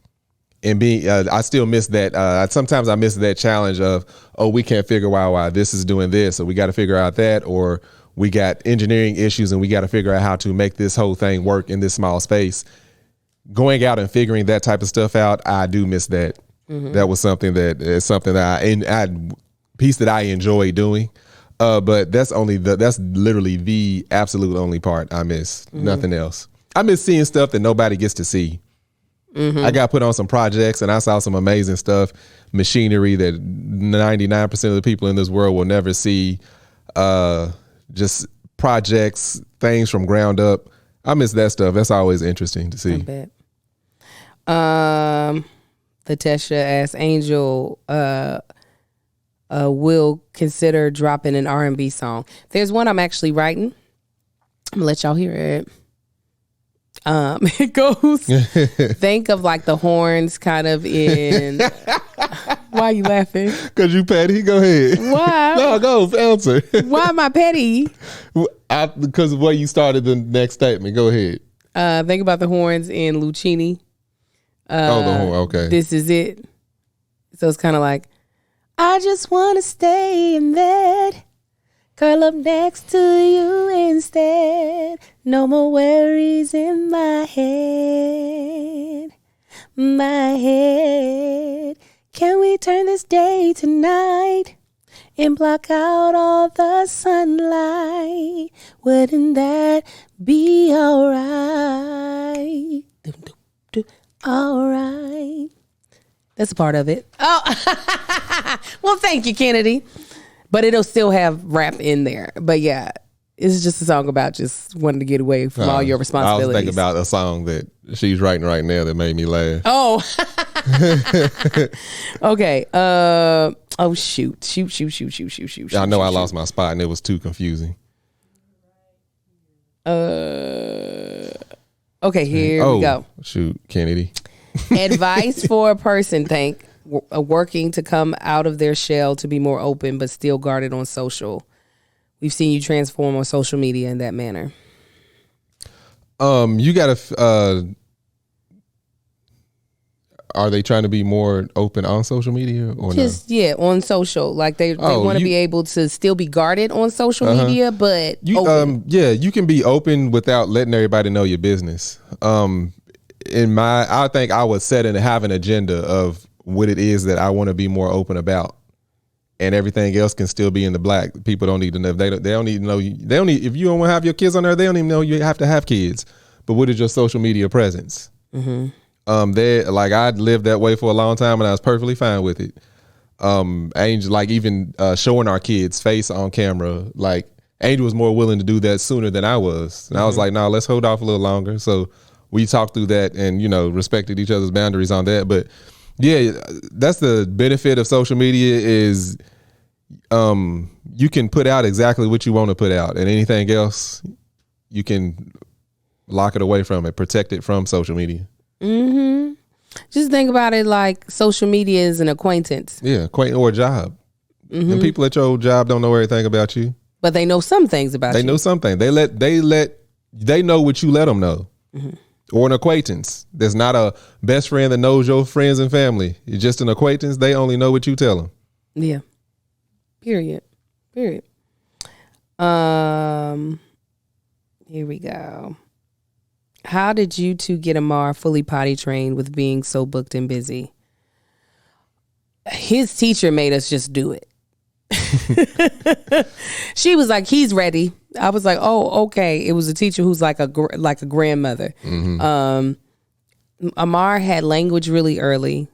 [SPEAKER 1] and I still miss that. Sometimes I miss that challenge of, we can't figure out why this is doing this, or we got to figure out that, or we got engineering issues and we got to figure out how to make this whole thing work in this small space. Going out and figuring that type of stuff out, I do miss that. Mm-hmm. That was something that piece that I enjoy doing. But that's literally the absolute only part I miss. Mm-hmm. Nothing else. I miss seeing stuff that nobody gets to see. Mm-hmm. I got put on some projects and I saw some amazing stuff, machinery that 99% of the people in this world will never see. Just projects, things from ground up. I miss that stuff. That's always interesting to see.
[SPEAKER 2] I bet. Latesha asked Angel, will consider dropping an R&B song. There's one I'm actually writing. I'm gonna let y'all hear it. It goes, think of like the horns kind of in. Why are you laughing?
[SPEAKER 1] Because you petty. Go ahead.
[SPEAKER 2] Why?
[SPEAKER 1] No, go answer.
[SPEAKER 2] Why am I petty?
[SPEAKER 1] Because of the way you started the next statement. Go ahead.
[SPEAKER 2] Think about the horns in Lucchini.
[SPEAKER 1] The horn. Okay.
[SPEAKER 2] This is it. So it's kind of like, I just want to stay in bed, curl up next to you instead. No more worries in my head. My head. Can we turn this day to night and block out all the sunlight? Wouldn't that be all right? All right. That's a part of it. Oh, well, thank you, Kennedy. But it'll still have rap in there. But yeah, it's just a song about just wanting to get away from all your responsibilities.
[SPEAKER 1] I was thinking about a song that she's writing right now that made me laugh.
[SPEAKER 2] Oh. Okay. Oh, shoot.
[SPEAKER 1] I know I lost my spot and it was too confusing.
[SPEAKER 2] Okay, here we go.
[SPEAKER 1] Shoot, Kennedy.
[SPEAKER 2] Advice for a person, working to come out of their shell to be more open but still guarded on social. We've seen you transform on social media in that manner.
[SPEAKER 1] You gotta. Are they trying to be more open on social media or
[SPEAKER 2] just no? Yeah, on social, like they want to be able to still be guarded on social media, but open.
[SPEAKER 1] You can be open without letting everybody know your business. I think I would set and have an agenda of what it is that I want to be more open about, and everything else can still be in the black. People don't need to know. They don't need to know. They don't need, if you don't want to have your kids on there, they don't even know you have to have kids. But what is your social media presence? Mm-hmm. I lived that way for a long time and I was perfectly fine with it. Angel, like even showing our kids' face on camera, like Angel was more willing to do that sooner than I was. And I was like, no, let's hold off a little longer. So we talked through that and, respected each other's boundaries on that. But yeah, that's the benefit of social media is you can put out exactly what you want to put out, and anything else you can lock it away from it, protect it from social media.
[SPEAKER 2] Mm-hmm. Just think about it like social media is an acquaintance.
[SPEAKER 1] Yeah, acquaintance or a job. Mm-hmm. And people at your old job don't know everything about you.
[SPEAKER 2] But they know some things about you.
[SPEAKER 1] They know something. They know what you let them know. Mm-hmm. Or an acquaintance. There's not a best friend that knows your friends and family. It's just an acquaintance. They only know what you tell them.
[SPEAKER 2] Yeah. Period. Here we go. How did you two get Amar fully potty trained with being so booked and busy? His teacher made us just do it. She was like, he's ready. I was like, oh, okay. It was a teacher who's like a grandmother. Amar had language really early.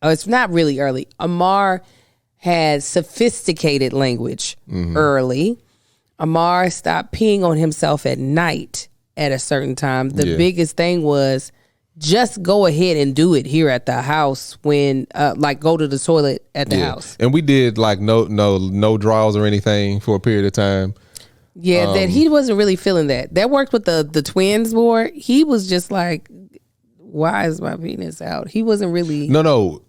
[SPEAKER 2] Oh, it's not really early. Amar had sophisticated language early. Amar stopped peeing on himself at night at a certain time. The biggest thing was just go ahead and do it here at the house when like go to the toilet at the house.
[SPEAKER 1] And we did like no draws or anything for a period of time.
[SPEAKER 2] Yeah, that he wasn't really feeling that. That worked with the twins board. He was just like, why is my penis out? He wasn't really.
[SPEAKER 1] No.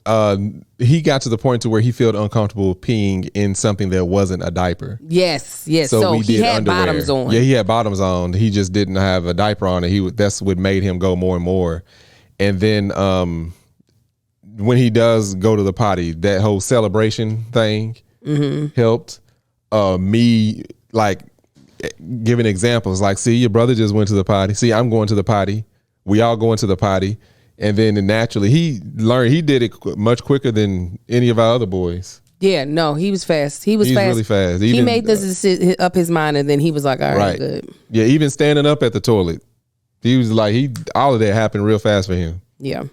[SPEAKER 1] He got to the point to where he felt uncomfortable peeing in something that wasn't a diaper.
[SPEAKER 2] Yes. So he had underwear. Bottoms on.
[SPEAKER 1] Yeah, he had bottoms on. He just didn't have a diaper on, and that's what made him go more and more. And then when he does go to the potty, that whole celebration thing helped me, like, giving examples. Like, see, your brother just went to the potty. See, I'm going to the potty. We all go into the potty. And then naturally, he did it much quicker than any of our other boys.
[SPEAKER 2] Yeah, no, he was fast. He's fast.
[SPEAKER 1] Really fast.
[SPEAKER 2] He made this up his mind, and then he was like, all right, good.
[SPEAKER 1] Yeah, even standing up at the toilet. He was like, all of that happened real fast for him.
[SPEAKER 2] Yeah.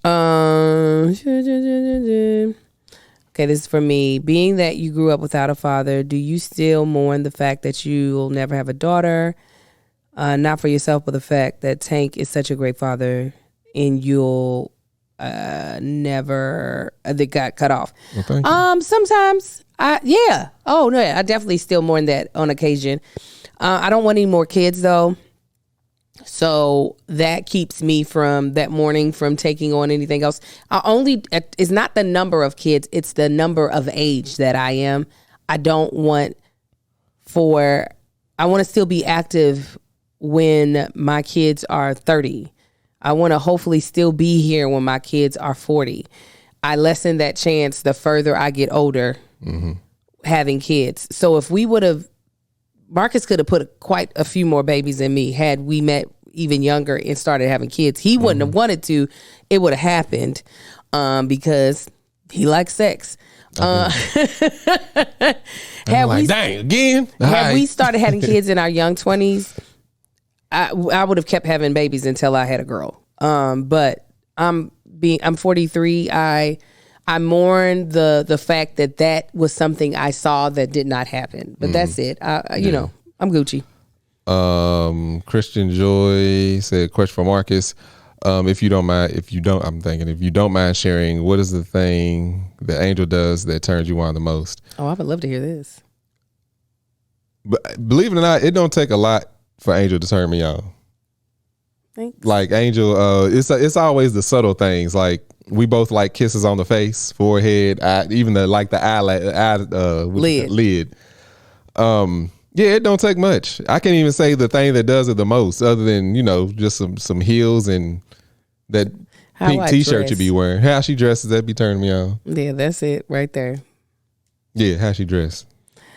[SPEAKER 2] Okay, this is for me. Being that you grew up without a father, do you still mourn the fact that you will never have a daughter? Not for yourself, but the fact that Tank is such a great father and you'll never, they got cut off.
[SPEAKER 1] Well, thank you.
[SPEAKER 2] Sometimes, Oh, no, I definitely still mourn that on occasion. I don't want any more kids, though. So that keeps me from that morning from taking on anything else. It's not the number of kids, it's the number of age that I am. I want to still be active when my kids are 30. I want to hopefully still be here when my kids are 40. I lessen that chance the further I get older having kids. So if we would have, Marcus could have put quite a few more babies in me had we met even younger and started having kids. He wouldn't have wanted to. It would have happened because he likes sex. Had we started having kids in our young 20s, I would have kept having babies until I had a girl. But I'm 43. I mourn the fact that was something I saw that did not happen. But that's it. You know, I'm Gucci.
[SPEAKER 1] Christian Joy said, question for Marcus. If you don't mind sharing, what is the thing that Angel does that turns you on the most?
[SPEAKER 2] Oh, I would love to hear this.
[SPEAKER 1] But believe it or not, it don't take a lot for Angel to turn me on.
[SPEAKER 2] Thanks.
[SPEAKER 1] Like Angel, it's always the subtle things. Like we both like kisses on the face, forehead, even the lid. Yeah, it don't take much. I can't even say the thing that does it the most, other than just some heels and that pink T-shirt you be wearing. How she dresses, that be turning me on.
[SPEAKER 2] Yeah, that's it right there.
[SPEAKER 1] Yeah, how she dressed.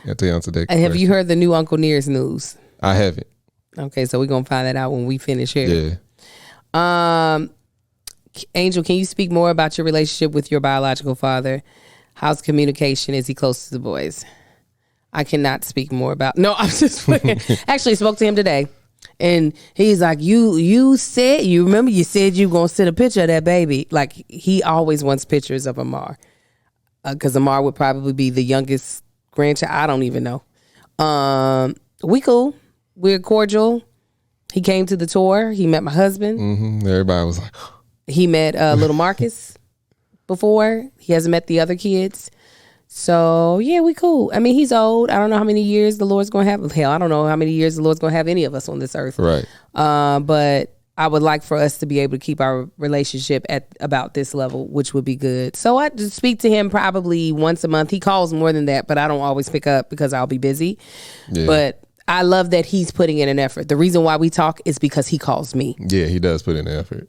[SPEAKER 1] I'll tell you on today.
[SPEAKER 2] And have you heard the new Uncle Near's news?
[SPEAKER 1] I haven't.
[SPEAKER 2] Okay, so we're gonna find that out when we finish here. Yeah. Angel, can you speak more about your relationship with your biological father? How's communication? Is he close to the boys? I cannot speak more about. No, I'm just actually spoke to him today, and he's like, you remember you said you gonna send a picture of that baby. Like he always wants pictures of Amar, because Amar would probably be the youngest grandchild. I don't even know. We cool. We're cordial. He came to the tour. He met my husband.
[SPEAKER 1] Everybody was like,
[SPEAKER 2] he met little Marcus before. He hasn't met the other kids. So yeah, we cool. I mean, he's old. I don't know how many years the Lord's going to have. Hell, I don't know how many years the Lord's going to have any of us on this earth.
[SPEAKER 1] Right.
[SPEAKER 2] But I would like for us to be able to keep our relationship at about this level, which would be good. So I just speak to him probably once a month. He calls more than that, but I don't always pick up because I'll be busy. Yeah. But I love that he's putting in an effort. The reason why we talk is because he calls me.
[SPEAKER 1] Yeah, he does put in the effort.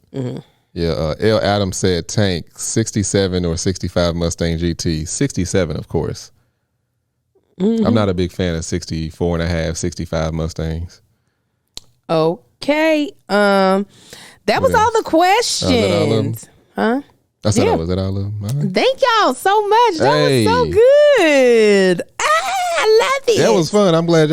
[SPEAKER 1] Yeah, L. Adams said Tank, 67 or 65 Mustang GT. 67, of course. I'm not a big fan of 64 and a half, 65 Mustangs.
[SPEAKER 2] Okay. Okay. That was all the questions. Huh?
[SPEAKER 1] That's all. Was that all of them? All right.
[SPEAKER 2] Thank y'all so much. That was so good. I love it.
[SPEAKER 1] That was fun. I'm glad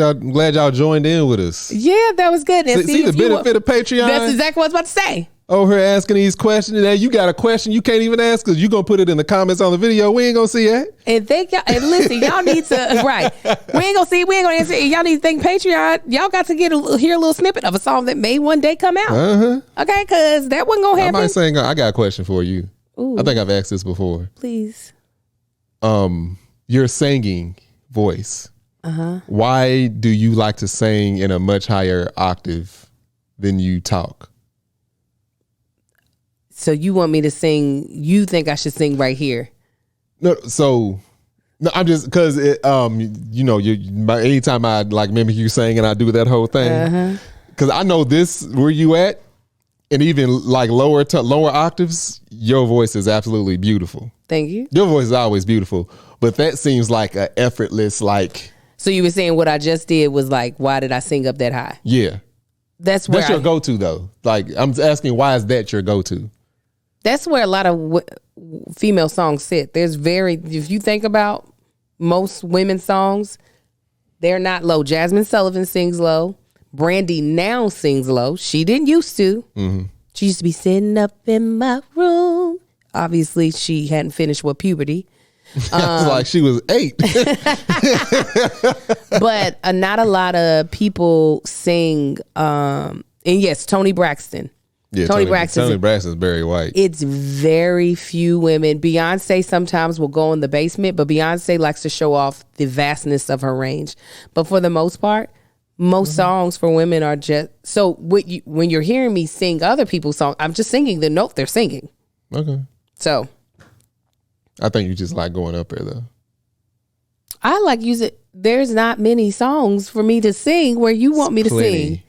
[SPEAKER 1] y'all joined in with us.
[SPEAKER 2] Yeah, that was good. And
[SPEAKER 1] see the benefit of Patreon?
[SPEAKER 2] That's exactly what I was about to say.
[SPEAKER 1] Over here asking these questions, and you got a question you can't even ask because you're going to put it in the comments on the video. We ain't going to see that.
[SPEAKER 2] And thank y'all. And listen, y'all need to, right. We ain't going to see, we ain't going to answer it. Y'all need to thank Patreon. Y'all got to hear a little snippet of a song that may one day come out. Okay, because that wasn't going to happen.
[SPEAKER 1] I might say, I got a question for you.
[SPEAKER 2] Ooh.
[SPEAKER 1] I think I've asked this before.
[SPEAKER 2] Please.
[SPEAKER 1] Your singing voice. Why do you like to sing in a much higher octave than you talk?
[SPEAKER 2] So you want me to sing? You think I should sing right here?
[SPEAKER 1] No, I'm just because anytime I like mimic you sing and I do that whole thing, because I know this where you at, and even like lower octaves, your voice is absolutely beautiful.
[SPEAKER 2] Thank you.
[SPEAKER 1] Your voice is always beautiful, but that seems like an effortless like.
[SPEAKER 2] So you were saying what I just did was like, why did I sing up that high?
[SPEAKER 1] Yeah, that's your go-to though. Like I'm asking, why is that your go-to?
[SPEAKER 2] That's where a lot of female songs sit. If you think about most women's songs, they're not low. Jasmine Sullivan sings low. Brandy now sings low. She didn't used to. She used to be sitting up in my room. Obviously, she hadn't finished with puberty.
[SPEAKER 1] Like she was 8.
[SPEAKER 2] But not a lot of people sing. And yes, Toni Braxton.
[SPEAKER 1] Yeah, Toni Braxton's Barry White.
[SPEAKER 2] It's very few women. Beyonce sometimes will go in the basement, but Beyonce likes to show off the vastness of her range. But for the most part, most songs for women are just... So when you're hearing me sing other people's songs, I'm just singing the note they're singing.
[SPEAKER 1] Okay.
[SPEAKER 2] So...
[SPEAKER 1] I think you just like going up there, though.
[SPEAKER 2] I like using... There's not many songs for me to sing where you want me to sing.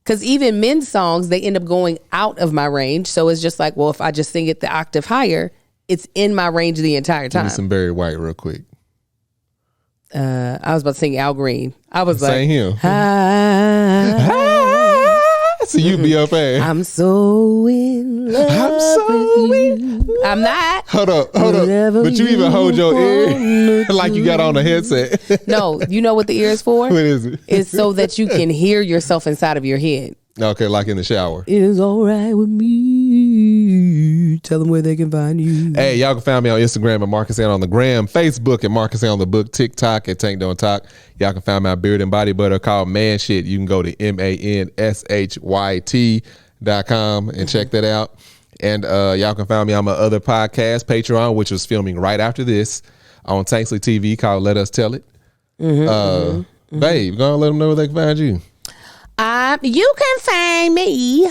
[SPEAKER 2] Because even men's songs, they end up going out of my range. So it's just like, well, if I just sing it the octave higher, it's in my range the entire time.
[SPEAKER 1] Give me some Barry White real quick.
[SPEAKER 2] I was about to sing Al Green. I was
[SPEAKER 1] Sing
[SPEAKER 2] like,
[SPEAKER 1] him. So you be up there.
[SPEAKER 2] I'm so in love with you. I'm not.
[SPEAKER 1] Hold up. But you even hold your ear like you got on a headset.
[SPEAKER 2] No, you know what the ear is for?
[SPEAKER 1] What is it?
[SPEAKER 2] It's so that you can hear yourself inside of your head.
[SPEAKER 1] Okay, like in the shower.
[SPEAKER 2] It's all right with me. Tell them where they can find you.
[SPEAKER 1] Hey, y'all can find me on Instagram at Marcus Ann on the gram, Facebook at Marcus Ann on the book, TikTok at Tank Don't Talk. Y'all can find my beard and body butter called Man Shit. You can go to manshYT.com and check that out. And y'all can find me on my other podcast, Patreon, which was filming right after this on Tanksley TV called Let Us Tell It. Babe, go and let them know where they can find you.
[SPEAKER 2] You can find me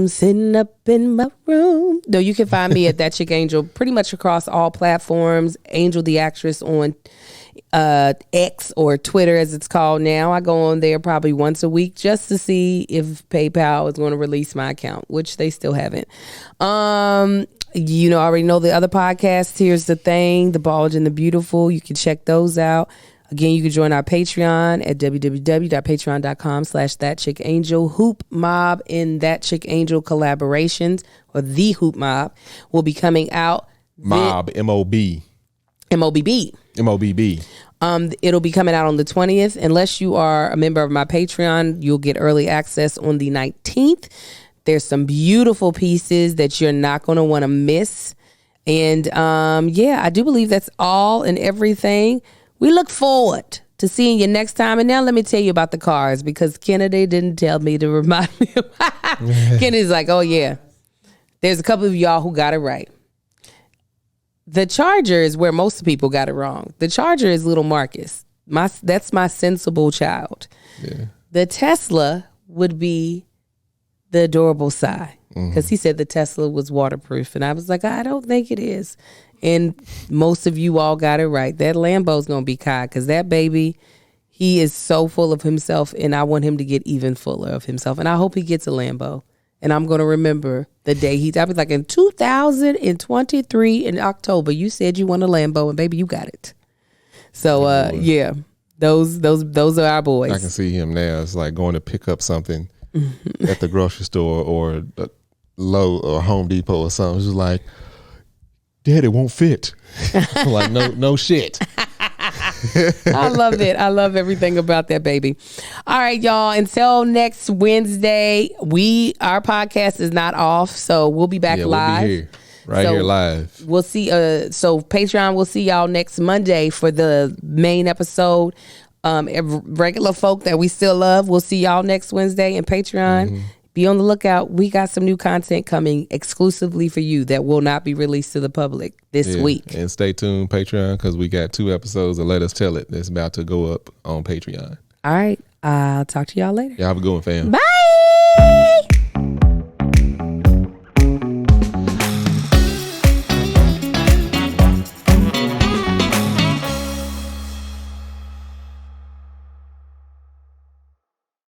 [SPEAKER 2] sitting up in my room. No, you can find me at That Chick Angel pretty much across all platforms. Angel the Actress on X or Twitter as it's called now. I go on there probably once a week just to see if PayPal is going to release my account, which they still haven't. I already know the other podcasts. Here's the Thing, The Bald and the Beautiful. You can check those out. Again, you can join our Patreon at www.patreon.com/thatchickangel. Hoop Mob and That Chick Angel collaborations, or the Hoop Mob, will be coming out.
[SPEAKER 1] Mob, M-O-B.
[SPEAKER 2] M-O-B-B.
[SPEAKER 1] M-O-B-B.
[SPEAKER 2] It'll be coming out on the 20th. Unless you are a member of my Patreon, you'll get early access on the 19th. There's some beautiful pieces that you're not going to want to miss. And I do believe that's all and everything. We look forward to seeing you next time. And now let me tell you about the cars, because Kennedy didn't tell me to remind me. Kennedy's like, oh, yeah. There's a couple of y'all who got it right. The Charger is where most people got it wrong. The Charger is little Marcus. That's my sensible child. Yeah. The Tesla would be the adorable Psy, because he said the Tesla was waterproof. And I was like, I don't think it is. And most of you all got it right. That Lambo's going to be Kai, because that baby, he is so full of himself, and I want him to get even fuller of himself. And I hope he gets a Lambo. And I'm going to remember the day I was like, in 2023 in October, you said you want a Lambo, and baby, you got it. So, those are our boys.
[SPEAKER 1] I can see him now. It's like going to pick up something at the grocery store or Lowe's or Home Depot or something. It's just like, Dad, it won't fit. Like, no shit.
[SPEAKER 2] I love it. I love everything about that, baby. All right, y'all. Until next Wednesday, our podcast is not off, so we'll be back live.
[SPEAKER 1] We'll be here. Here live.
[SPEAKER 2] We'll see. So Patreon, we'll see y'all next Monday for the main episode. Regular folk that we still love, we'll see y'all next Wednesday. And Patreon, be on the lookout. We got some new content coming exclusively for you that will not be released to the public this week.
[SPEAKER 1] And stay tuned, Patreon, because we got 2 episodes of Let Us Tell It that's about to go up on Patreon.
[SPEAKER 2] All right. I'll talk to y'all later.
[SPEAKER 1] Y'all have a good one, fam.
[SPEAKER 2] Bye.